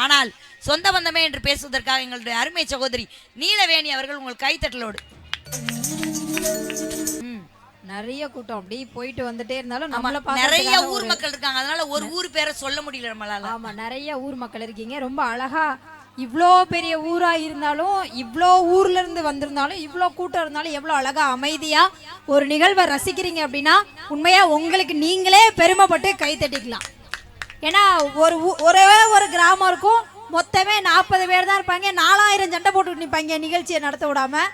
ஆனால் சொந்த பந்தமே என்று பேசுவதற்காக எங்களுடைய அருமை சகோதரி நீலவேணி அவர்கள் உங்கள் கைத்தட்டலோடு. நிறைய கூட்டம் அப்படி போயிட்டு வந்துட்டே இருந்தாலும் நிறைய ஊர் மக்கள் இருக்காங்க, அதனால ஒரு ஊர் பேரை சொல்ல முடியல நம்மளால. ஆமா, நிறைய ஊர் மக்கள் இருக்கீங்க. ரொம்ப அழகா இவ்வளோ பெரிய ஊரா இருந்தாலும், இவ்வளோ ஊர்ல இருந்து வந்திருந்தாலும், இவ்வளோ கூட்டம் இருந்தாலும் எவ்வளோ அழகா அமைதியா ஒரு நிகழ்வை ரசிக்கிறீங்க அப்படின்னா உண்மையா உங்களுக்கு நீங்களே பெருமைப்பட்டு கை தட்டிக்கலாம். ஏன்னா ஒரே ஒரு கிராமம் இருக்கும், மொத்தமே 40 பேர் தான் இருப்பாங்க, 4000 சண்டை போட்டு நிற்பாங்க நிகழ்ச்சியை நடத்த விடாம.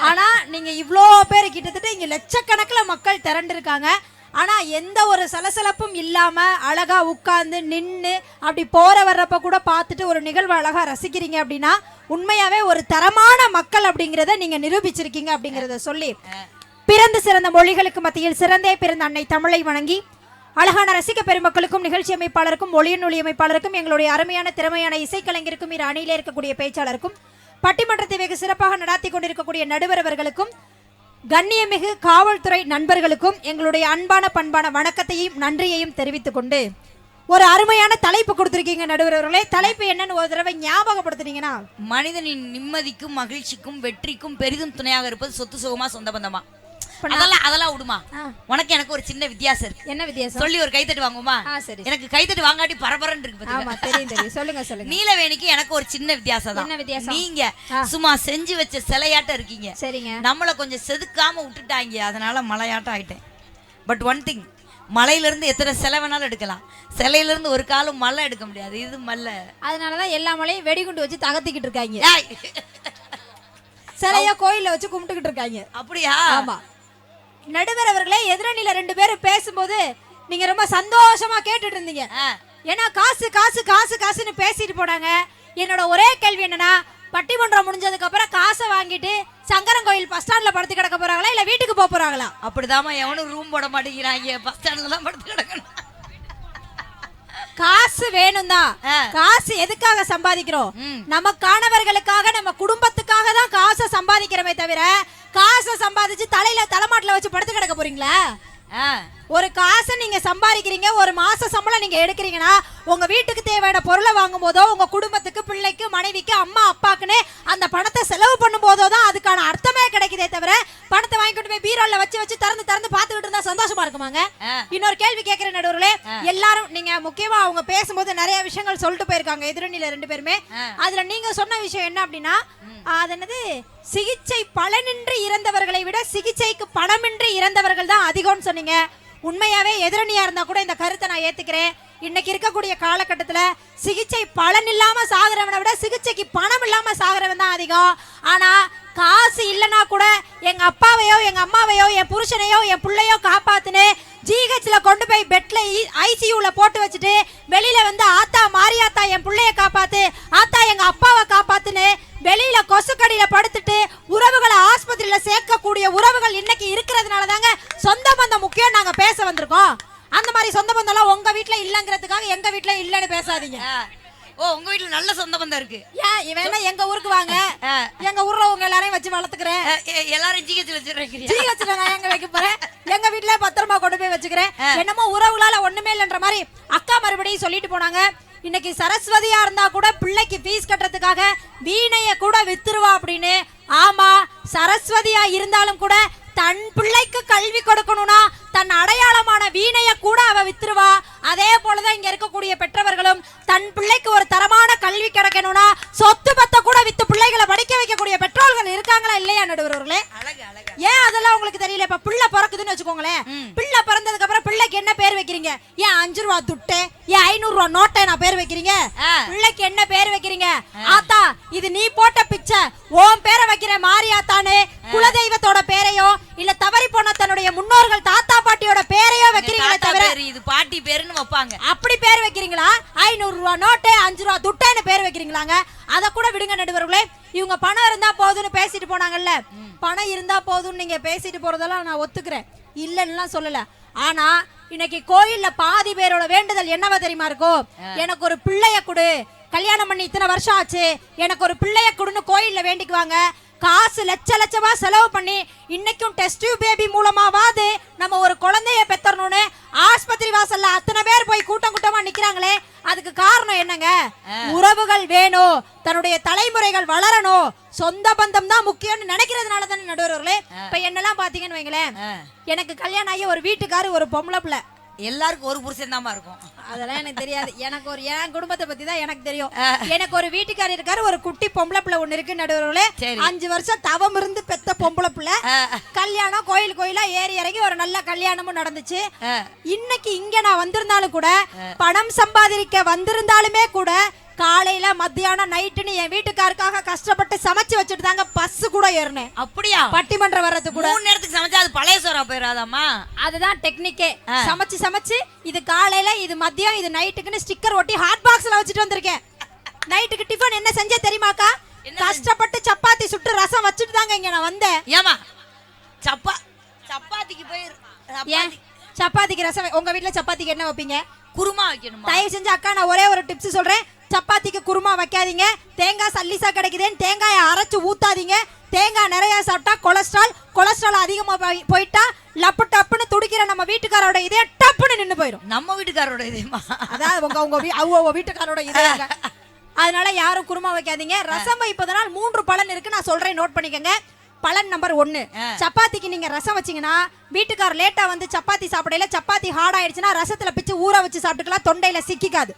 ஆனா நீங்க இவ்வளோ பேர் கிட்டத்தட்ட இங்க லட்சக்கணக்கில் மக்கள் திரண்டு இருக்காங்க. ஆனா எந்த ஒரு சலசலப்பும் இல்லாம அழகா உட்கார்ந்து நின்று அப்படி போற வர்றப்ப கூட பார்த்துட்டு ஒரு நிகழ்வு அழகா ரசிக்கிறீங்க அப்படின்னா உண்மையாவே ஒரு தரமான மக்கள் அப்படிங்கிறத நீங்க நிரூபிச்சிருக்கீங்க அப்படிங்கிறத சொல்லி, பிறந்து சிறந்த மொழிகளுக்கு மத்தியில் சிறந்தே பிறந்த அன்னை தமிழை வணங்கி அழகான ரசிக பெருமக்களுக்கும் நிகழ்ச்சி அமைப்பாளருக்கும் ஒளியின் ஒளி அமைப்பாளருக்கும் எங்களுடைய அருமையான திறமையான இசைக்கலைஞருக்கும் இரு அணியிலே இருக்கக்கூடிய பேச்சாளருக்கும் பட்டிமன்றத்தை வெகு சிறப்பாக நடாத்தி கொண்டிருக்கக்கூடிய நடுவர் அவர்களுக்கும் கண்ணியமிகு காவல்துறை நண்பர்களுக்கும் எங்களுடைய அன்பான பண்பான வணக்கத்தையும் நன்றியையும் தெரிவித்துக் கொண்டு ஒரு அருமையான தலைப்பு கொடுத்திருக்கீங்க நடுவர் அவர்களே. தலைப்பு என்னன்னு ஒரு தடவை ஞாபகப்படுத்துனீங்கன்னா, மனிதனின் நிம்மதிக்கும் மகிழ்ச்சிக்கும் வெற்றிக்கும் பெரிதும் துணையாக இருப்பது சொத்து சுகமா சொந்த பந்தமா. அதெல்லாம் விடுமா, உனக்கு எனக்கு ஒரு சின்ன வித்தியாசம் இருக்கு. என்ன வித்தியாசம் சொல்லி ஒரு கைத்தட்டு வாங்குமா? எனக்கு கைத்தட்டு வாங்காட்டி பரபரன்னு இருக்கு. சொல்லுங்க சொல்லுங்க. நீலவேணிக்கு எனக்கு ஒரு சின்ன வித்தியாசம் தான். என்ன வித்தியாசம்? நீங்க சும்மா செஞ்சு வச்ச சிலையாட்டம் இருக்கீங்க, சரிங்க. நம்மள கொஞ்சம் செதுக்காம விட்டுட்டாங்க, அதனால மலையாட்டம் ஆயிட்டேன். பட் ஒன் திங், மலையில இருந்து எத்தனை சிலை வேணாலும் எடுக்கலாம், சிலையில இருந்து ஒரு காலம் மலை எடுக்க முடியாது. இது மல்ல, அதனாலதான் எல்லா மலையும் வெடிகுண்டு வச்சு தகர்த்திக்கிட்டு இருக்காங்க, சிலைய கோயில வச்சு கும்பிட்டுக்கிட்டு இருக்காங்க. அப்படியா? ஆமா. நடுவர் அவர்களே, எதிரணியில 2 பேரும் பேசும்போது நீங்க ரொம்ப சந்தோஷமா கேட்டுட்டு இருந்தீங்க. ஏன்னா காசு காசு காசு காசுன்னு பேசிட்டு போனாங்க. என்னோட ஒரே கேள்வி என்னன்னா, பட்டிமன்றம் முடிஞ்சதுக்கு அப்புறம் காசை வாங்கிட்டு சங்கரன் கோயில் பஸ் ஸ்டாண்ட்ல படுத்து கிடக்க போறாங்களா இல்ல வீட்டுக்கு போக போறாங்களா? அப்படிதாமா, எவனும் ரூம் போட மாட்டேங்கிறாங்க, பஸ் ஸ்டாண்ட்ல தான் படுத்து கிடக்கணும். காசு வேணும் தான். காசு எதுக்காக சம்பாதிக்கிறோம்? நமக்கானவர்களுக்காக, நம்ம குடும்பத்துக்காக தான் காசை சம்பாதிக்கிறோமே தவிர காசை சம்பாதிச்சு தலைமாட்டில வச்சு படுத்து கிடக்க போறீங்களா? ஒரு காசை நீங்க சம்பாதிக்கிறீங்க, ஒரு மாச சம்பளம் நீங்க எடுக்கிறீங்கன்னா உங்க வீட்டுக்கு தேவையான பொருளை வாங்கும் போதோ, உங்க குடும்பத்துக்கு, பிள்ளைக்கு, மனைவிக்கு, அம்மா அப்பாக்குன்னு அந்த பணத்தை செலவு பண்ணும் போதோ தான் அதுக்கான அர்த்தமே கிடைக்குதே தவிர பணத்தை வாங்கிட்டு போய் பீரோல வச்சு திறந்து பார்த்துக்கிட்டு இருந்தா சந்தோஷமா இருக்குமாங்க? இன்னொரு கேள்வி கேட்கிறேன் நடுவர்களே. எல்லாரும் நீங்க முக்கியமா அவங்க பேசும்போது நிறைய விஷயங்கள் சொல்லிட்டு போயிருக்காங்க எதிரணியில 2 பேருமே. அதுல நீங்க சொன்ன விஷயம் என்ன அப்படின்னா, அது என்னது, சிகிச்சை பலனின்றி இறந்தவர்களை விட சிகிச்சைக்கு பணமின்றி இறந்தவர்கள் தான் அதிகம்னு சொன்னீங்க. உண்மையாவே எதிரணியா இருந்தா கூட இந்த கருத்தை நான் ஏத்துக்கிறேன். இன்னைக்கு இருக்கக்கூடிய காலகட்டத்துல சிகிச்சை பலன் இல்லாம சாகுறவனை விட சிகிச்சைக்கு பணம் இல்லாம சாகுறவன் தான் அதிகம். ஆனா காசு இல்லைன்னா கூட எங்க அப்பாவையோ எங்க அம்மாவையோ என் புருஷனையோ என் பிள்ளையோ காப்பாத்துன்னு ஜிஹெச்ல கொண்டு போய் பெட்ல ஐசியூல போட்டு வச்சுட்டு வெளியில வந்து ஆத்தா மாரியாத்தா என் பிள்ளைய காப்பாத்து, ஆத்தா எங்க அப்பாவை காப்பாத்துன்னு வெளியில கொசுக்கடியில படுத்துட்டு உறவுகளை ஆஸ்பத்திரியில சேர்க்கக்கூடிய உறவுகள் இன்னைக்கு இருக்கிறதுனால தாங்க சொந்த பந்தம் முக்கியம் நாங்க பேச வந்திருக்கோம். அந்த மாதிரி சொந்த பந்தம் எல்லாம் உங்க வீட்டுல இல்லங்கிறதுக்காக எங்க வீட்டுல இல்லன்னு பேசாதீங்க. ஓ, உங்க வீட்டுல நல்ல சொந்த பந்தம் இருக்கு. ஏன் இவனா எங்க ஊருக்கு வாங்க, எங்க ஊர்ல உங்க எல்லாரையும் வச்சு வளர்த்துக்கிறேன். எல்லாரும் ஜிஹெச்ல வச்சிருக்கீங்க. ஜிஹெச்ல நான் எங்க வைக்க போறேன், எங்க வீட்டுல பத்திரமா கொண்டு போய் வச்சுக்கிறேன். என்னமோ உறவுகளால ஒண்ணுமே இல்லைன்ற மாதிரி அக்கா மறுபடியும் சொல்லிட்டு போனாங்க. இன்னைக்கு சரஸ்வதியா இருந்தா கூட பிள்ளைக்கு ஃபீஸ் கட்டுறதுக்காக வீணைய கூட வித்துருவா அப்படின்னு. ஆமா, சரஸ்வதியா இருந்தாலும் கூட தன் பிள்ளைக்கு கல்வி கொடுக்கணும்னா தன் அடையாளமான வீணைய கூட அவ வித்துருவா. அதே போலதான் இங்க இருக்கக்கூடிய பெற்றவர்களும் தன் பிள்ளைக்கு ஒரு தரமான கல்வி கிடைக்கணும்னா சொத்து பத்த கூட வித்து பிள்ளைகளை படிக்க வைக்கக்கூடிய பெற்றோர்கள் இருக்காங்களா இல்லையா நடுவர்களே? ஏன் அதெல்லாம் உங்களுக்கு தெரியல? இப்ப பிள்ளை பிறக்குதுன்னு வச்சுக்கோங்களேன், பிள்ளை பிறந்ததுக்கு அப்புறம் பிள்ளைக்கு என்ன பேர் வைக்கிறீங்க? ஏன் 5 ரூபா துட்டு, ஏன் 500 ரூபா நோட்டை நான் பேர் வைக்கிறீங்க? பிள்ளைக்கு என்ன பேர் வைக்கிறீங்க? ஆத்தா இது நீ போட்ட பிச்சை, உன் பேரை வைக்கிறேன் மாரியாத்தான்னு குலதெய்வத்தோட பேரையோ இல்ல தவறி போன தன்னுடைய முன்னோர்கள் தாத்தா பாட்டியோட பேரையோ வைக்கிறீங்களே தவிர இது பாட்டி பேருன்னு வைப்பாங்க, அப்படி பேர் வைக்கிறீங்களா? 500 ரூபா நோட்டு 5 ரூபா துட்டேன்னு பேர் வைக்கிறீங்களாங்க? அத கூட விடுங்க நடுவர்களே. இவங்க பணம் இருந்தா போதுன்னு பேசிட்டு போனாங்கல்ல, பணம் இருந்தா போதும்னு நீங்க பேசிட்டு போறதெல்லாம் நான் ஒத்துக்கிறேன், இல்லன்னு சொல்லல. ஆனா இன்னைக்கு கோயில்ல பாதி பேரோட வேண்டுதல் என்னவா தெரியுமா இருக்கும்? எனக்கு ஒரு பிள்ளைய கொடு, கல்யாணம் பண்ணி இத்தனை வருஷம் ஆச்சு, எனக்கு ஒரு பிள்ளைய கொடுன்னு கோயில்ல வேண்டிக்குவாங்க. காசு லட்சமா செலவு பண்ணி இன்னைக்கும் டெஸ்ட் டியூப் பேபி மூலமாவது நம்ம ஒரு குழந்தைய பெத்தறணும்னு ஆஸ்பத்திரி வாசல்ல அத்தனை பேர் போய் கூட்டமா நிக்கிறாங்களே, அதுக்கு காரணம் என்னங்க? உறவுகள் வேணும், தன்னுடைய தலைமுறைகள் வளரணும், சொந்த பந்தம் தான் முக்கியம்னு நினைக்கிறதுனால தானே நடுவர்களே. இப்ப என்னெல்லாம் பாத்தீங்கன்னு வைங்களேன், எனக்கு கல்யாணம் ஆகி ஒரு வீட்டுக்காரு ஒரு பொம்பளை பிள்ளை, எல்லாருக்கும் ஒரு புருஷன் தான் இருக்கும். அதெல்லாம் எனக்கு தெரியாது, எனக்கு ஒரு என் குடும்பத்தை பத்தி தான் எனக்கு தெரியும். எனக்கு ஒரு வீட்டுக்காரர் இருக்காரு, ஒரு குட்டி பொம்பளை பிள்ளை ஒண்ணு இருக்கு நடுவர்களே. 5 வருஷம் தவம் இருந்து பெத்த பொம்பளை பிள்ளை. கல்யாணம் கோயிலா ஏறி இறங்கி ஒரு நல்ல கல்யாணமும் நடந்துச்சு. இன்னைக்கு இங்க நான் வந்திருந்தாலும் கூட, பணம் சம்பாதிக்க வந்திருந்தாலுமே கூட, காலையில மத்தியானம் நைட்டுன்னு என் வீட்டுக்காருக்காக கஷ்டப்பட்டு சமைச்சு வச்சுட்டு தாங்க பஸ் கூட ஏறினேன். அப்படியா? பட்டிமன்றம் வர்றது கூட 3 நேரத்துக்கு சமைச்சா அது பழைய சோறா போயிடாதாமா? அதுதான் டெக்னிக்கே. சமைச்சு இது காலையில, இது மதியம், இது நைட்டுக்குன்னு ஸ்டிக்கர் ஒட்டி ஹாட் பாக்ஸ்ல வச்சுட்டு வந்திருக்கேன். நைட்டுக்கு டிஃபன் என்ன செஞ்சே தெரியுமாக்கா? கஷ்டப்பட்டு சப்பாத்தி சுட்டு ரசம் வச்சுட்டு தாங்க இங்க நான் வந்தேன். ஏமா சப்பாத்திக்கு போய் சப்பாத்திக்கு ரசம்? உங்க வீட்டுல சப்பாத்திக்கு என்ன வைப்பீங்க? குருமா வைக்கணும். தயவு செஞ்சு அக்கா நான் ஒரே ஒரு டிப்ஸ் சொல்றேன், சப்பாத்திக்கு குருமா வைக்காதீங்க. தேங்காய் சல்லிசா கிடைக்குதுன்னு தேங்காயை அரைச்சு ஊத்தாதீங்க. தேங்காய் நிறைய சாப்பிட்டா கொலஸ்ட்ரால் அதிகமா போயிட்டா லப்பு டப்புன்னு துடிக்கிற நம்ம வீட்டுக்காரோட இதே டப்புன்னு நின்னு போயிடும். நம்ம வீட்டுக்காரோட இதேமா? அதாவது உங்க வீட்டுக்காரோட இதே. அதனால யாரும் குருமா வைக்காதீங்க. ரசம் வைப்பதனால் 3 பலன் இருக்கு, நான் சொல்றேன், நோட் பண்ணிக்கங்க. பலன் நம்பர் 1, சப்பாத்திக்கு நீங்க ரசம் வச்சீங்கன்னா வீட்டுக்கார லேட்டா வந்து சப்பாத்தி சாப்பிடல, சப்பாத்தி ஹார்ட் ஆயிடுச்சுன்னா ரசத்துல பிச்சு ஊற வச்சு சாப்பிட்டுக்கலாம், தொண்டையில சிக்கிக்காது.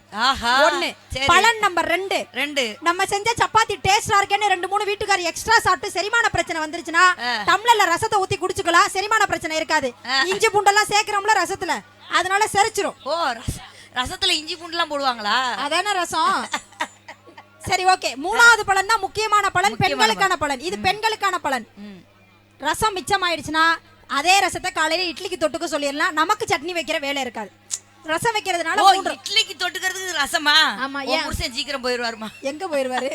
1. பலன் நம்பர் 2, நம்ம செஞ்ச சப்பாத்தி டேஸ்டா இருக்கேன்னு 2-3 வீட்டுக்கார எக்ஸ்ட்ரா சாப்பிட்டு செரிமான பிரச்சனை வந்துருச்சுன்னா டம்ளர்ல ரசத்தை ஊத்தி குடிச்சுக்கலாம், செரிமான பிரச்சனை இருக்காது. இஞ்சி பூண்டெல்லாம் சேர்க்கிறோம்ல ரசத்துல, அதனால செரிச்சிரும். ஓ, ரசத்துல இஞ்சி பூண்டெல்லாம் போடுவாங்களா? அதான ரசம். சரி, ஓகே. 3வது பலன் தான் முக்கியமான பலன், பெண்களுக்கான பலன். இது பெண்களுக்கான பலன். ரசம் மிச்சம் ஆயிடுச்சுன்னா அதே ரசத்தை காலையில இட்லிக்கு தொட்டுக்க சொல்லிடலாம், நமக்கு சட்னி வைக்கிற வேலை இருக்காது. ரசம் வைக்கிறதுனால இட்லிக்கு தொட்டுக்கிறதுக்கு ரசமா? ஆமா. ஏன் புருஷன் சீக்கிரம் போயிடுவாருமா? எங்க போயிடுவாரு?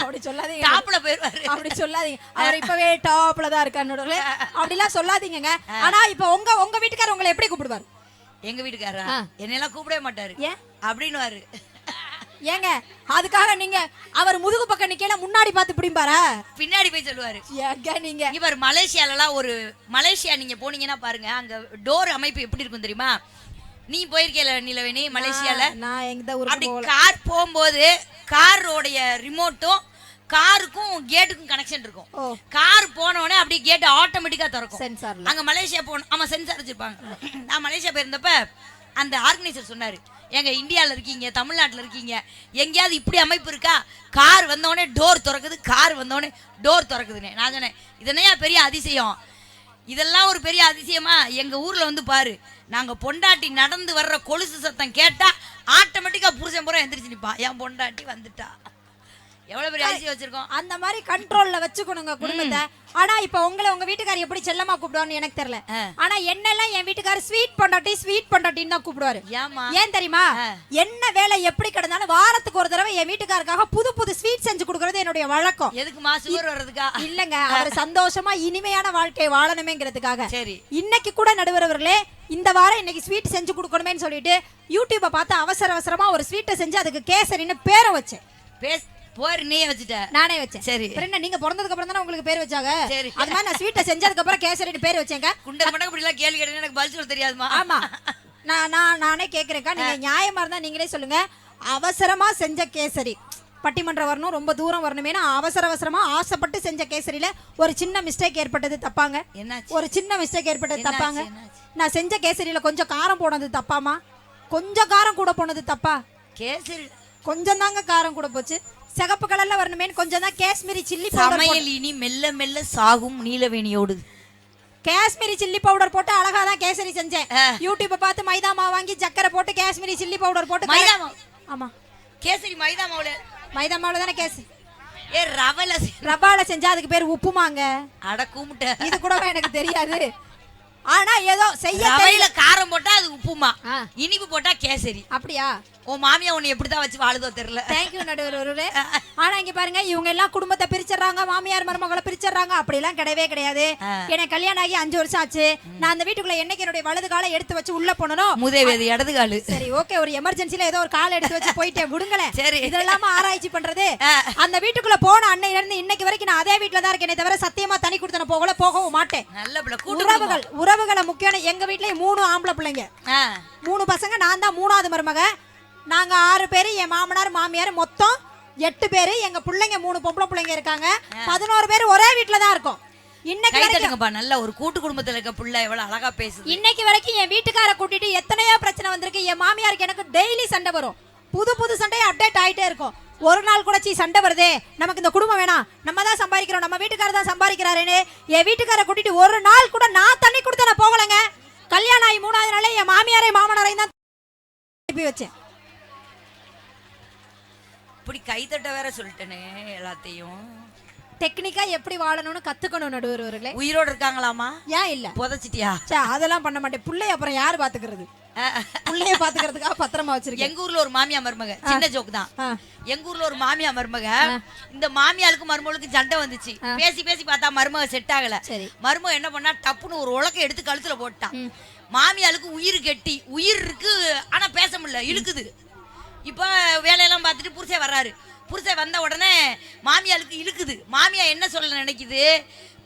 அப்படி சொல்லாதீங்க. டாப்ல போயிடுவாரு. அப்படி சொல்லாதீங்க, அவர் இப்பவே டாப்ல தான் இருக்காரு. அப்படிலாம் சொல்லாதீங்க. ஆனா இப்ப உங்க வீட்டுக்காரர் உங்களை எப்படி கூப்பிடுவாரு? எங்க வீட்டுக்காரா என்னெல்லாம் கூப்பிடவே மாட்டாரு. ஏன் அப்படின்னு ஏங்க? அதுக்காக நீங்க அவர் முதுகு பக்கம் நிக்கல, முன்னாடி பார்த்து பிடிப்பாரா? பின்னாடி போய் சொல்லுவாரு. ஏங்க நீங்க இவர் மலேசியா நீங்க போனீங்கன்னா பாருங்க, அங்க டோர் அமைப்பு எப்படி இருக்கும் தெரியுமா? நீ போயிருக்கல நிலவேணி மலேசியால? நான் எங்க ஊருக்கு அப்படி கார் போகும்போது காரோடைய ரிமோட்டும் காருக்கும் கேட்டுக்கும் கனெக்ஷன் இருக்கும். கார் போன உடனே அப்படியே கேட் ஆட்டோமேட்டிக்கா திறக்கும். சென்சார்ல. அங்க மலேசியா போன, ஆமா சென்சார் வச்சிருப்பாங்க. நான் மலேசியா போயிருந்தப்ப அந்த ஆர்கனைசர் சொன்னாரு, எங்க இந்தியாவில் இருக்கீங்க, தமிழ்நாட்டில் இருக்கீங்க, எங்கேயாவது இப்படி அமைப்பு இருக்கா? கார் வந்தோடனே டோர் திறக்குது, கார் வந்தோடனே டோர் திறக்குதுன்னு. நான் சொன்னேன், இதனையா பெரிய அதிசயம்? இதெல்லாம் ஒரு பெரிய அதிசயமா? எங்க ஊர்ல வந்து பாரு, நாங்க பொண்டாட்டி நடந்து வர்ற கொலுசு சத்தம் கேட்டா ஆட்டோமேட்டிக்கா புருஷன் பூரா எந்திரிச்சு நிப்பான், என் பொண்டாட்டி வந்துட்டா. எவ்வளவு பெரிய அதிசயம் வச்சிருக்கோம். அந்த மாதிரி கண்ட்ரோல்ல வச்சுக்கணுங்க குடும்பத்தை. ஆனா இப்ப உங்க வீட்டுக்காரர் எப்படி செல்லமா கூப்பிடுவான்னு எனக்கு தெரியல. ஆனா என்னெல்லாம் என் வீட்டுக்காரர் ஸ்வீட் பொண்டாட்டின்னு தான் கூப்பிடுவாரு. ஏன் தெரியுமா? என்ன வேலை எப்படி கிடந்தாலும் வாரத்துக்கு ஒரு தடவை என் வீட்டுக்காரருக்காக புது ஸ்வீட் செஞ்சு கொடுக்கறது என்னுடைய வழக்கம். எதுக்குமா? சுகர் வர்றதுக்கா? இல்லங்க, அவர் சந்தோஷமா இனிமையான வாழ்க்கையை வாழணுமேங்கிறதுக்காக. சரி, இன்னைக்கு கூட நடுவரவர்களே, இந்த வாரம் இன்னைக்கு ஸ்வீட் செஞ்சு கொடுக்கணுமேன்னு சொல்லிட்டு யூடியூப பார்த்து அவசரமா ஒரு ஸ்வீட்டை செஞ்சு அதுக்கு கேசரின்னு பேரை வச்சேன். போர் நீயே வச்சிட்ட? நானே வச்சேன். சரி, என்ன நீங்க பிறந்ததுக்கு அப்புறம் தானே உங்களுக்கு பேர் வச்சாங்க? சரி, அது மாதிரி நான் ஸ்வீட்டை செஞ்சதுக்கு அப்புறம் கேசரின்னு பேர் வச்சேங்க. குண்டர் மண்டக்கு இப்படி எல்லாம் கேள்வி கேட்டா எனக்கு பதில் சொல்ல தெரியாதுமா? ஆமா, நானே கேக்குறேன்க்கா, நீங்க நியாயமா இருந்தா நீங்களே சொல்லுங்க. அவசரமா செஞ்ச கேசரி, பட்டிமன்றம் வரணும், ரொம்ப தூரம் வரணுமேனா அவசரமா ஆசைப்பட்டு செஞ்ச கேசரியில ஒரு சின்ன மிஸ்டேக் ஏற்பட்டது தப்பாங்க? ஒரு சின்ன மிஸ்டேக் ஏற்பட்டது தப்பாங்க? நான் செஞ்ச கேசரியில கொஞ்சம் காரம் போனது தப்பாமா? கொஞ்சம் காரம் கூட போனது தப்பா? கேசரி கொஞ்சம் தாங்க காரம் கூட போச்சு. சிகப்பு கலர்ல வரணுமே கொஞ்சம் தான் காஷ்மீரி சில்லி பவுடர். சமையல் இனி மெல்ல மெல்ல சாகும் நீலவேணியோடு. காஷ்மீரி சில்லி பவுடர் போட்டு அழகா தான் கேசரி செஞ்சேன். யூடியூப் பார்த்து மைதா மாவு வாங்கி சக்கரை போட்டு காஷ்மீரி சில்லி பவுடர் போட்டு. மைதா மாவு? ஆமா, கேசரி மைதா மாவுல தானே கேசரி. ரவால செஞ்சா அதுக்கு பேர் உப்புமாங்க. அட கூமுட்ட, இது கூட எனக்கு தெரியாது. ஆனா ஏதோ செய்ய ரவையில காரம் போட்டா அது உப்புமா, இனிப்பு போட்டா கேசரி. அப்படியா? உன் மாமியா உன்னை எப்படிதான் வச்சு வாழுதோ தெரியல. தேங்க்யூ நடுவர். ஆனா இங்க பாருங்க, இவங்க எல்லாம் குடும்பத்தை பிரிச்சிடறாங்க, மாமியார் மருமகளை பிரிச்சிடறாங்க. அப்படி எல்லாம் கிடையவே கிடையாது. எனக்கு கல்யாணம் ஆகி 5 வருஷம் ஆச்சு. நான் அந்த வீட்டுக்குள்ள என்னைக்கு என்னுடைய வலது காலை எடுத்து வச்சு உள்ள போனனோ, முதேவேது இடது காலு. சரி ஓகே, ஒரு எமர்ஜென்சில ஏதோ ஒரு காலை எடுத்து வச்சு போயிட்டேன், விடுங்களேன். சரி, இதெல்லாம் ஆராய்ச்சி பண்றது. அந்த வீட்டுக்குள்ள போன அன்னையில இருந்து இன்னைக்கு வரைக்கும் நான் அதே வீட்டுல தான் இருக்கேனே தவிர சத்தியமா தனி கொடுத்தன போகவும் மாட்டேன். நல்ல பிள்ளை. உறவுகளை முக்கியம். எங்க வீட்லயே 3 ஆம்பளை பிள்ளைங்க, 3 பசங்க, நான் தான் 3வது மருமக. நாங்க 6 பேரு, என் மாமனார் மாமியார் மொத்தம் 8 பேரு. எங்க பிள்ளைங்க 3 பொம்பளை பிள்ளைங்க இருக்காங்க. 11 பேர் ஒரே வீட்டுல தான் இருக்கோம். இன்னைக்கு வரைக்கும் நல்ல ஒரு கூட்டு குடும்பத்துல இருக்க புள்ள எவ்வளவு அழகா பேசுது. இன்னைக்கு வரைக்கும் என் வீட்டுக்கார கூட்டிட்டு எத்தனையோ பிரச்சனை வந்திருக்கு. என் மாமியாருக்கு எனக்கு டெய்லி சண்டை வரும். புது சண்டையை அப்டேட் ஆயிட்டே இருக்கும். ஒரு நாள் கூட சண்டை வருதே, நமக்கு இந்த குடும்பம் வேணாம், நம்ம தான் சம்பாதிக்கிறோம், நம்ம வீட்டுக்காரர் தான் சம்பாதிக்கிறாருன்னு என் வீட்டுக்கார கூட்டிட்டு ஒரு நாள் கூட நான் தண்ணி கொடுத்த நான் போகலங்க. கல்யாணம் ஆகி 3வது நாளே என் மாமியாரையும் மாமனாரையும் தான் அனுப்பி வச்சேன். இப்படி கைத்தட்ட வேற சொல்லிட்டேனே எல்லாத்தையும். டெக்னிக்கா எப்படி வாழணும்னு கத்துக்கணும் நடுவர் அவர்களே. உயிரோடு இருக்காங்களாமா? ஏன் இல்ல புதைச்சிட்டியா? அதெல்லாம் பண்ண மாட்டேன். பிள்ளை அப்புறம் யாரு பாத்துக்கிறது? பிள்ளைய பாத்துக்கிறதுக்காக பத்திரமா வச்சிருக்கேன். எங்க ஊர்ல ஒரு மாமியா மருமக, சின்ன ஜோக் தான். எங்க ஊர்ல ஒரு மாமியா மருமக, இந்த மாமியாளுக்கு மருமகளுக்கு சண்டை வந்துச்சு. பேசி பார்த்தா மருமக செட் ஆகல. மருமக என்ன பண்ணா, டப்புன்னு ஒரு உலக்கை எடுத்து கழுத்துல போட்டான். மாமியாளுக்கு உயிர் கெட்டி, உயிர் இருக்கு ஆனா பேச முடியல, இழுக்குது. இப்ப வேலையெல்லாம் பார்த்துட்டு புருஷன் வர்றாரு. புருஷன் வந்த உடனே மாமியாளுக்கு இழுக்குது. மாமியா என்ன சொல்ல நினைக்குது,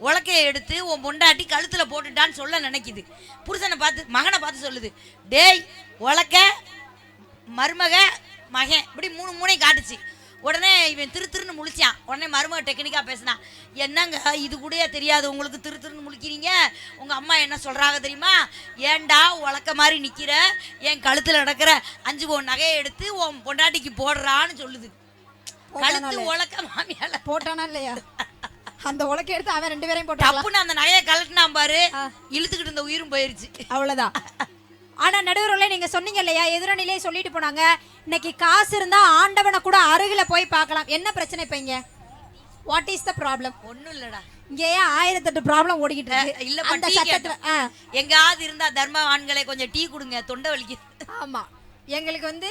உலக்கையை எடுத்து உன் பொண்டாட்டி கழுத்துல போட்டுட்டான்னு சொல்ல நினைக்குது. புருஷனை பார்த்து, மகனை பார்த்து சொல்லுது, டேய் உலக்க மருமக மகன், இப்படி 3 காட்டுச்சு. உடனே இவன் திருன்னு முழிச்சான். உடனே மருமக டெக்னிக்கா பேசினான், என்னங்க இது கூட தெரியாது உங்களுக்கு, திருன்னு முழிக்கிறீங்க, உங்க அம்மா என்ன சொல்றாங்க தெரியுமா, ஏண்டா உலக்க மாதிரி நிக்கிற, என் கழுத்துல நடக்கிற 5 பவுன் நகையை எடுத்து உன் பொண்டாட்டிக்கு போடுறான்னு சொல்லுது. கழுத்து உலக்க மாமியால போட்டானா இல்லையா? அந்த உலக்க எடுத்து அவன் 2 பேரையும் போட்டான். தப்புன்னு அந்த நகையை கழட்டினான் பாரு, இழுத்துக்கிட்டு இந்த உயிரும் போயிருச்சு. அவ்வளவுதான். ஆனா நடுவர்களே, நீங்க சொன்னீங்க இல்லையா, எதிரணிலே சொல்லிட்டு போனாங்க, இன்னைக்கு காசு இருந்தா ஆண்டவனை கூட அருகில போய் பார்க்கலாம். என்ன பிரச்சனை இப்ப இங்க? What is the problem? ஒண்ணும் இல்லடா, இங்க 1008 ப்ராப்ளம் ஓடிக்கிட்டு இருக்கு. இல்ல அந்த சட்டத்துல எங்காவது இருந்தா தர்மவான்களே கொஞ்சம் டீ கொடுங்க, தொண்டை வலிக்குது. ஆமா, எங்களுக்கு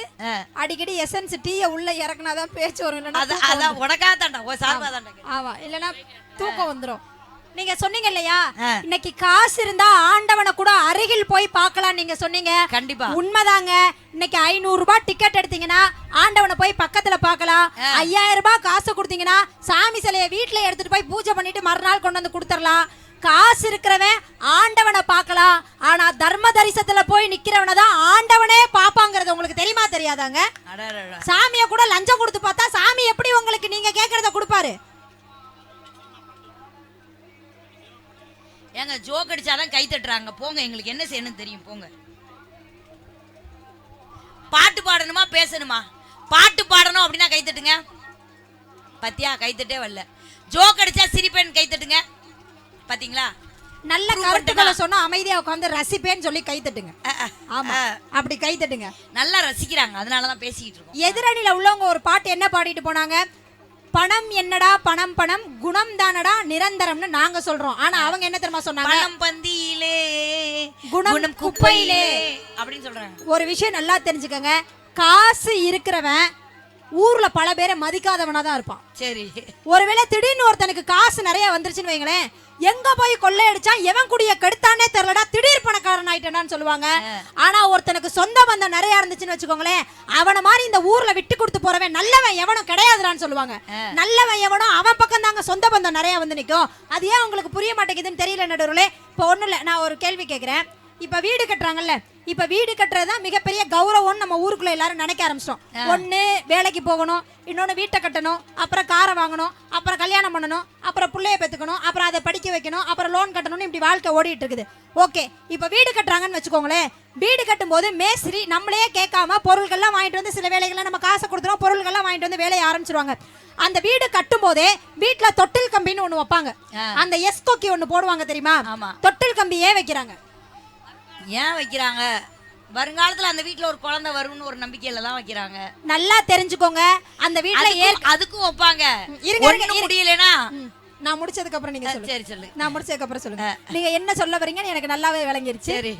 அடிக்கடி எசன்ஸ் டீயை உள்ள இறக்குனாதான் பேச்சு வரும். இல்லைன்னா அதான் உனக்கா தாண்டா, ஓ சார்பா தாண்டா. ஆமா, இல்லைன்னா தூக்கம் வந்துடும். நீங்க சொன்னீங்க இல்லையா, இன்னைக்கு காசு இருந்தா ஆண்டவனை கூட அருகில் போய் பார்க்கலாம் நீங்க சொன்னீங்க. கண்டிப்பா உண்மைதாங்க. இன்னைக்கு 500 ரூபாய் டிக்கெட் எடுத்தீங்கன்னா ஆண்டவனை போய் பக்கத்துல பார்க்கலாம். 5000 ரூபாய் காசு கொடுத்தீங்கன்னா சாமி சிலையை வீட்டுல எடுத்துட்டு போய் பூஜை பண்ணிட்டு மறுநாள் கொண்டு வந்து கொடுத்துடலாம். காசு இருக்கிறவன் ஆண்டவனை பார்க்கலாம். ஆனா தர்ம தரிசனத்துல போய் நிக்கிறவனை தான் ஆண்டவனே பாப்பாங்கிறது உங்களுக்கு தெரியுமா தெரியாதாங்க? சாமியை கூட லஞ்சம் கொடுத்து பார்த்தா சாமி எப்படி உங்களுக்கு நீங்க கேட்கறத கொடுப்பாரு? ஏங்க ஜோக் அடிச்சாதான் கை தட்டுறாங்க, போங்க, எங்களுக்கு என்ன செய்யணும் தெரியும், போங்க. பாட்டு பாடணுமா பேசணுமா? பாட்டு பாடணும் அப்படின்னா கை தட்டுங்க. பத்தியா, கை தட்டே வரல. ஜோக் அடிச்சா சிரிப்பேன் கை தட்டுங்க. பாத்தீங்களா? நல்ல கருத்துக்களை சொன்னா அமைதியா உட்கார்ந்து ரசிப்பேன்னு சொல்லி கை தட்டுங்க. ஆமா, அப்படி கை தட்டுங்க. நல்லா ரசிக்கிறாங்க, அதனாலதான் பேசிக்கிட்டு இருக்கோம். எதிரணியில உள்ளவங்க ஒரு பாட்டு என்ன பாடிட்டு போனாங்க, பணம் என்னடா பணம் பணம் குணம் தானடா நிரந்தரம்னு நாங்க சொல்றோம். ஆனா அவங்க என்ன தெரியுமா சொன்னாங்க, பணம் பந்தியிலே குணம் குப்பையிலே அப்படின்னு சொல்றாங்க. ஒரு விஷயம் நல்லா தெரிஞ்சுக்கங்க, காசு இருக்கிறவன் ஊர்ல பல பேரை மதிக்காதவனா தான் இருப்பான். சரி, ஒருவேளை திடீர்னு ஒருத்தனுக்கு காசு நிறைய வந்துருச்சுன்னு வைங்களேன், எங்க போய் கொள்ளையடிச்சான் எவன் குடிய கெடுத்தானே தெரியலடா, திடீர் பணக்காரன் ஆயிட்டான்னு சொல்லுவாங்க. ஆனா ஒருத்தனுக்கு சொந்த பந்தம் நிறைய இருந்துச்சுன்னு வச்சுக்கோங்களேன், அவன மாதிரி இந்த ஊர்ல விட்டு கொடுத்து போறவன் நல்லவன் எவனும் கிடையாதுடான்னு சொல்லுவாங்க. நல்லவன் எவனும் அவன் பக்கம் தாங்க சொந்த பந்தம் நிறைய வந்து நிற்கும். அது ஏன் உங்களுக்கு புரிய மாட்டேங்குதுன்னு தெரியல நடுவர்களே. இப்போ ஒண்ணும் இல்லை, நான் ஒரு கேள்வி கேட்கிறேன். இப்ப வீடு கட்டுறாங்கல்ல, இப்ப வீடு கட்டுறதுதான் மிகப்பெரிய கௌரவம்னு நம்ம ஊருக்குள்ள எல்லாரும் நினைக்க ஆரம்பிச்சிட்டோம். ஒண்ணு வேலைக்கு போகணும், இன்னொன்னு வீட்டை கட்டணும், அப்புறம் காரை வாங்கணும், அப்புறம் கல்யாணம் பண்ணணும், அப்புறம் பிள்ளைய பெத்துக்கணும், அப்புறம் அதை படிக்க வைக்கணும், அப்புறம் லோன் கட்டணும்னு இப்படி வாழ்க்கை ஓடிட்டு இருக்குது. ஓகே, இப்ப வீடு கட்டுறாங்கன்னு வச்சுக்கோங்களேன். வீடு கட்டும் போது மேஸ்திரி நம்மளையே கேட்காம பொருள்கள்லாம் வாங்கிட்டு வந்து, சில வேலைகள்லாம் நம்ம காசை கொடுத்துறோம், பொருள்கள்லாம் வாங்கிட்டு வந்து வேலையை ஆரம்பிச்சிருவாங்க. அந்த வீடு கட்டும் போதே வீட்டுல தொட்டில் கம்பின்னு ஒண்ணு வைப்பாங்க. அந்த எஸ்கோக்கி ஒண்ணு போடுவாங்க தெரியுமா? தொட்டில் கம்பி ஏன் வைக்கிறாங்க? ஏன் வைக்கிறாங்க? வருங்காலத்துல அந்த வீட்டுல ஒரு குழந்தை வரும்னு ஒரு நம்பிக்கையில தான் வைக்கிறாங்க. நல்லா தெரிஞ்சுக்கோங்க. அந்த வீட்டுல அதுக்கும் வைப்பாங்க. முடியலனா நான் முடிச்சதுக்கு அப்புறம் நீங்க சொல்லுங்க. சரி சொல்லு. நான் முடிச்சதுக்கு அப்புறம் சொல்லுங்க. நீங்க என்ன சொல்ல வரீங்கன்னு எனக்கு நல்லாவே விளங்கிருச்சு. சரி,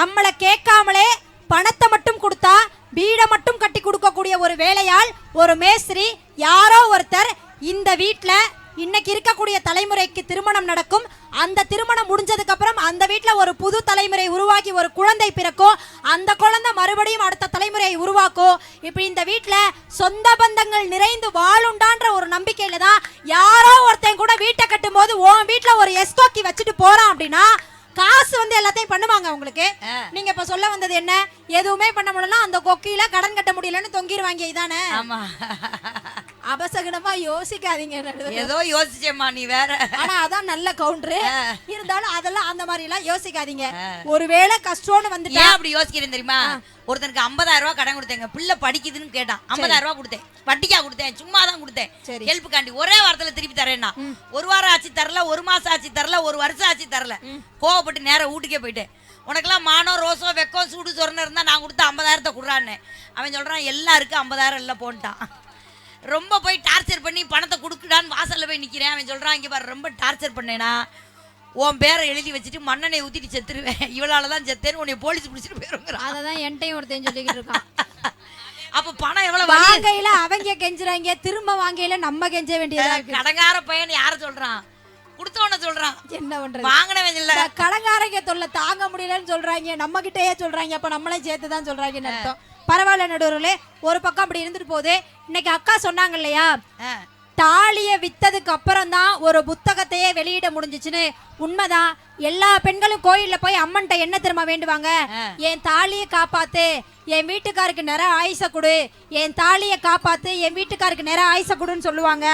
நம்மள கேட்காமலே பணத்தை மட்டும் கொடுத்தா வீடை மட்டும் கட்டி கொடுக்கக்கூடிய ஒரு வேலையாள், ஒரு மேஸ்திரி, யாரோ ஒருத்தர் இந்த வீட்டுல இன்னைக்கு இருக்கக்கூடிய தலைமுறைக்கு திருமணம் நடக்கும். அந்த திருமணம் முடிஞ்சதுக்கு அப்புறம் அந்த வீட்டுல ஒரு புது தலைமுறை உருவாக்கி ஒரு குழந்தை பிறக்கும். அந்த குழந்தை மறுபடியும் அடுத்த தலைமுறையை உருவாக்கும். இப்படி இந்த வீட்டுல சொந்த பந்தங்கள் நிறைந்து வாழுண்டான்ற ஒரு நம்பிக்கையில தான் யாரோ ஒருத்தன் கூட வீட்டை கட்டும் போது உன் வீட்டுல ஒரு எஸ்கோக்கி வச்சுட்டு போறான் அப்படின்னா காசு வந்து எல்லாத்தையும் பண்ணுவாங்க உங்களுக்கு. நீங்க இப்ப சொல்ல வந்தது என்ன? எதுவுமே பண்ண முடியல, அந்த கொக்கியில கடன் கட்ட முடியலன்னு தொங்கிடுவாங்க. இதானே? ஆமா. அபசகனமா யோசிக்காதீங்க. ஏதோ யோசிச்சேம்மா நீ வேற. ஆனா அதான் நல்ல கவுண்டரு. இருந்தாலும் அதெல்லாம் அந்த மாதிரி எல்லாம் யோசிக்காதீங்க. ஒருவேளை கஷ்டம்னு வந்துட்டு ஏன் அப்படி யோசிக்கிறேன் தெரியுமா? ஒருத்தனுக்கு 50,000 ரூபாய் கடன் கொடுத்தேங்க, பிள்ளை படிக்குதுன்னு கேட்டான். 50,000 ரூபாய் கொடுத்தேன், வட்டிக்கா கொடுத்தேன், சும்மா தான் கொடுத்தேன், ஹெல்ப் காண்டி. ஒரே வாரத்துல திருப்பி தரேன்னா ஒரு வாரம் ஆச்சு தரல, ஒரு மாசம் ஆச்சு தரல, ஒரு வருஷம் ஆச்சு தரல. கோவப்பட்டு நேரம் வீட்டுக்கே போயிட்டேன். உனக்கெல்லாம் மானம் ரோசம் வெக்கம் சூடு சொரணம் இருந்தா நான் கொடுத்த 50,000 கொடுறான்னு. அவன் சொல்றான் எல்லாருக்கும் 50,000 இல்லை போன்ட்டான். ரொம்ப போய் டார்ச்சர் பண்ணி பணத்தை கொடுக்குடான்னு வாசல்ல போய் நிக்கிறேன். அவன் சொல்றான் இங்க பாரு, ரொம்ப டார்ச்சர் பண்ணேனா உன் பேரை எழுதி வச்சுட்டு மண்ணெண்ணெய் ஊத்திட்டு செத்துருவேன், இவளாலதான் செத்தேன்னு உன்னை போலீஸ் பிடிச்சிட்டு போயிருங்கிறான். அததான் என்கிட்டயும் ஒருத்தன் சொல்லிக்கிட்டு இருக்கான். அப்ப பணம் எவ்வளவு வாங்கையில அவங்க கெஞ்சுறாங்க, திரும்ப வாங்கையில நம்ம கெஞ்ச வேண்டியதா இருக்கு. கடங்கார பையன் யார சொல்றான்? கொடுத்தவன சொல்றான். என்ன பண்றது? வாங்கினவன் இல்ல. கடங்காரங்க தொல்லை தாங்க முடியலன்னு சொல்றாங்க, நம்ம கிட்டயே சொல்றாங்க. அப்ப நம்மளே சேர்த்துதான் சொல்றாங்கன்னு அர்த்தம். பரவாயில்ல நடுவர்களே, ஒரு பக்கம் அப்படி இருந்துட்டு போகுது. இன்னைக்கு அக்கா சொன்னாங்க இல்லையா, தாலிய வித்ததுக்கு அப்புறம் தான் ஒரு புத்தகத்தையே வெளியிட முடிஞ்சிச்சுன்னு. உண்மைதான். எல்லா பெண்களும் கோயில்ல போய் அம்மன்ட்ட என்ன திரும்ப வேண்டுவாங்க? என் தாலியை காப்பாத்து, என் வீட்டுக்காருக்கு நிறைய ஆயுச கொடு, என் தாலியை காப்பாத்து, என் வீட்டுக்காருக்கு நிறைய ஆயுச கொடுன்னு சொல்லுவாங்க.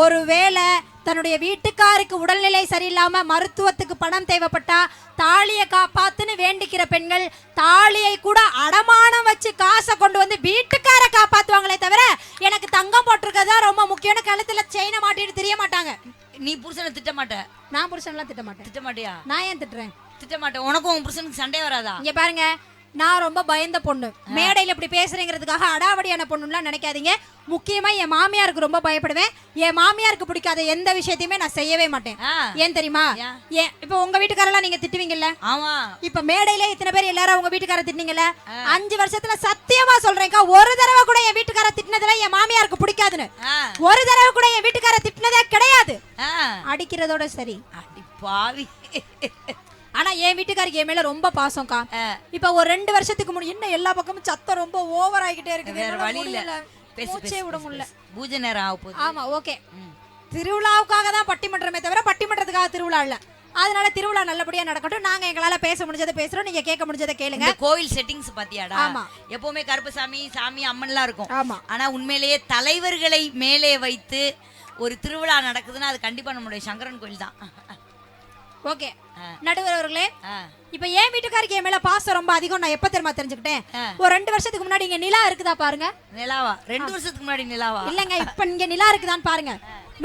ஒருவேளை தன்னுடைய வீட்டுக்காருக்கு உடல்நிலை சரியில்லாம மருத்துவத்துக்கு பணம் தேவைப்பட்டா தாலியை காப்பாத்துன்னு வேண்டிக்கிற பெண்கள் தாலியை கூட அடமானம் வச்சு காசை கொண்டு வந்து வீட்டுக்கார காப்பாத்துவாங்களே தவிர எனக்கு தங்கம் போட்டிருக்கதா ரொம்ப முக்கியமான கழுத்துல செயினை மாட்டிட்டு தெரிய மாட்டாங்க. நீ புருஷனை திட்ட மாட்ட? நான் புருஷன்லாம் திட்ட மாட்டேன். திட்ட மாட்டியா? நான் ஏன் திட்டுறேன்? திட்ட மாட்டேன். உனக்கும் உன் புருஷனுக்கு சண்டை வராதா? இங்க பாருங்க, நான் ரொம்ப பயந்த பொண்ணு. மேடையில் இப்படி பேசுறேங்கிறதுக்காக அடாவடியான பொண்ணுலாம் நினைக்காதீங்க. முக்கியமா என் மாமியாருக்கு ரொம்ப பயப்படுவேன். என் மாமியாருக்கு பிடிக்காத எந்த விஷயத்தையுமே நான் செய்யவே மாட்டேன். ஏன் தெரியுமா? இப்ப உங்க வீட்டுக்காரெல்லாம் நீங்க திட்டுவீங்கல்ல? ஆமா. இப்ப மேடையில இத்தனை பேர் எல்லாரும் உங்க வீட்டுக்கார திட்டினீங்கல்ல, 5 வருஷத்துல சத்தியமா சொல்றேன்க்கா, ஒரு தடவை கூட என் வீட்டுக்கார திட்டினதுல என் மாமியாருக்கு பிடிக்காதுன்னு ஒரு தடவை கூட என் வீட்டுக்கார திட்டினதே கிடையாது. அடிக்கிறதோட சரி. அடி பாவி. ஆனா என் வீட்டுக்காருக்கு என் மேல ரொம்ப பாசம்க்கா. இப்ப ஒரு 2 வருஷத்துக்கு முன்னாடி என்ன எல்லா பக்கமும் சத்தம் ரொம்ப ஓவர் ஆகிட்டே இருக்குது. வேற வழி இல்ல, பேச்சே விட முடியல. பூஜை நேரம் ஆக போகுது. ஆமா, ஓகே. திருவிழாவுக்காக தான் பட்டிமன்றமே தவிர பட்டிமன்றத்துக்காக திருவிழா இல்ல. அதனால திருவிழா நல்லபடியா நடக்கட்டும். நாங்க எங்களால பேச முடிஞ்சதை பேசுறோம், நீங்க கேட்க முடிஞ்சதை கேளுங்க. கோவில் செட்டிங்ஸ் பாத்தியாடா? ஆமா. எப்பவுமே கருப்பசாமி சாமி அம்மன்லாம் இருக்கும். ஆமா. ஆனா உண்மையிலேயே தலைவர்களை மேலே வைத்து ஒரு திருவிழா நடக்குதுன்னா அது கண்டிப்பா நம்மளுடைய சங்கரன் கோயில் தான். ஓகே நடுவர் அவர்களே, இப்ப என் வீட்டுக்காருக்கு என் மேல பாசம் ரொம்ப அதிகம். நான் எப்ப தெரியுமா தெரிஞ்சுக்கிட்டேன்? ஒரு 2 வருஷத்துக்கு முன்னாடி இங்க நிலா இருக்குதா பாருங்க. நிலாவா? 2 வருஷத்துக்கு முன்னாடி நிலாவா? இல்லங்க, இப்ப இங்க நிலா இருக்குதான்னு பாருங்க.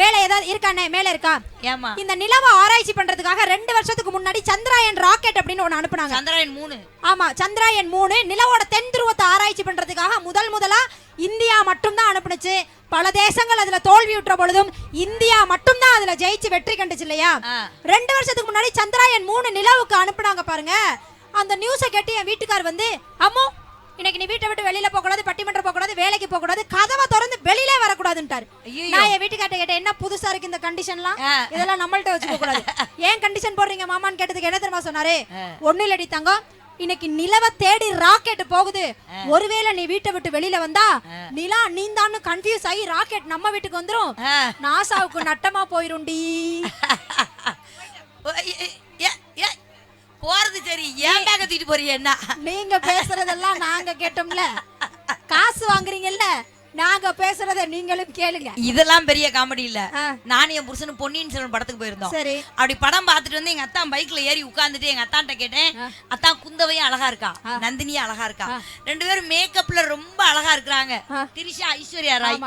மேல ஏதாவது இருக்கானே? மேல இருக்கா? ஏமா? இந்த நிலாவை ஆராய்ச்சி பண்றதுக்காக 2 வருஷத்துக்கு முன்னாடி சந்திராயன் ராக்கெட் அப்படின்னு ஒண்ணு அனுப்புனாங்க. சந்திராயன் 3. ஆமா, சந்திராயன் 3 நிலவோட தென் துருவத்தை ஆராய்ச்சி பண்றதுக்காக முதலா இந்தியா மட்டும் தான் அனுப்புனுச்சு. பல தேசங்கள் அதுல தோல்வியுற்ற பொழுதும் இந்தியா மட்டும் தான் அதுல ஜெயிச்சு வெற்றி கண்டுச்சு இல்லையா? 2 வருஷத்துக்கு முன்னாடி சந்திராயன் 3 நிலவுக்கு அனுப்புனாங்க பாருங்க. அந்த நியூஸை கேட்டு என் வீட்டுக்கார் வந்து, அம்மோ இன்னைக்கு நீ வீட்டை விட்டு வெளியில போக கூடாது, பட்டிமன்றம் போக கூடாது, வேலைக்கு போக கூடாது, கதவை திறந்து வெளியில வரக்கூடாதுன்ட்டாரு. நான் என் வீட்டுக்கார்ட்ட கேட்டேன், என்ன புதுசா இருக்கு இந்த கண்டிஷன்லாம், இதெல்லாம் நம்மள்ட்ட வச்சுக்க கூடாது, ஏன் கண்டிஷன் போடுறீங்க மாமான்னு கேட்டதுக்கு என்ன தெரியுமா சொன்னாரு? ஒண்ணு இல்லடி தங்கம், இன்னைக்கு நிலவை தேடி ராக்கெட் போகுது, ஒருவேளை நீ வீட்டை விட்டு வெளியில வந்தா நிலா நீந்தான்னு கன்ஃபியூஸ் ஆகி ராக்கெட் நம்ம வீட்டுக்கு வந்துரும், நாசாவுக்கு நட்டமா போயிரும்டி. போறது சரி, ஏன் பேக்க தூக்கிட்டு போறீங்க? என்ன நீங்க பேசுறதெல்லாம் நாங்க கேட்டோம்ல, காசு வாங்குறீங்கல்ல, நாங்க பேசுறத நீங்களும் கேளுங்க. இதெல்லாம் பெரிய காமெடி இல்ல. நான் என் புருஷனும் பொன்னியின் செல்வன் படத்துக்கு போயிருந்தோம். சரி. அப்படி படம் பார்த்துட்டு வந்து எங்க அத்தா பைக்ல ஏறி உட்கார்ந்துட்டு எங்க அத்தான்ட்ட கேட்டேன், அத்தா குந்தவையும் அழகா இருக்கா, நந்தினியும் அழகா இருக்கா, 2 பேரும் மேக்கப்ல ரொம்ப அழகா இருக்கிறாங்க, திரிஷா ஐஸ்வர்யா ராய்.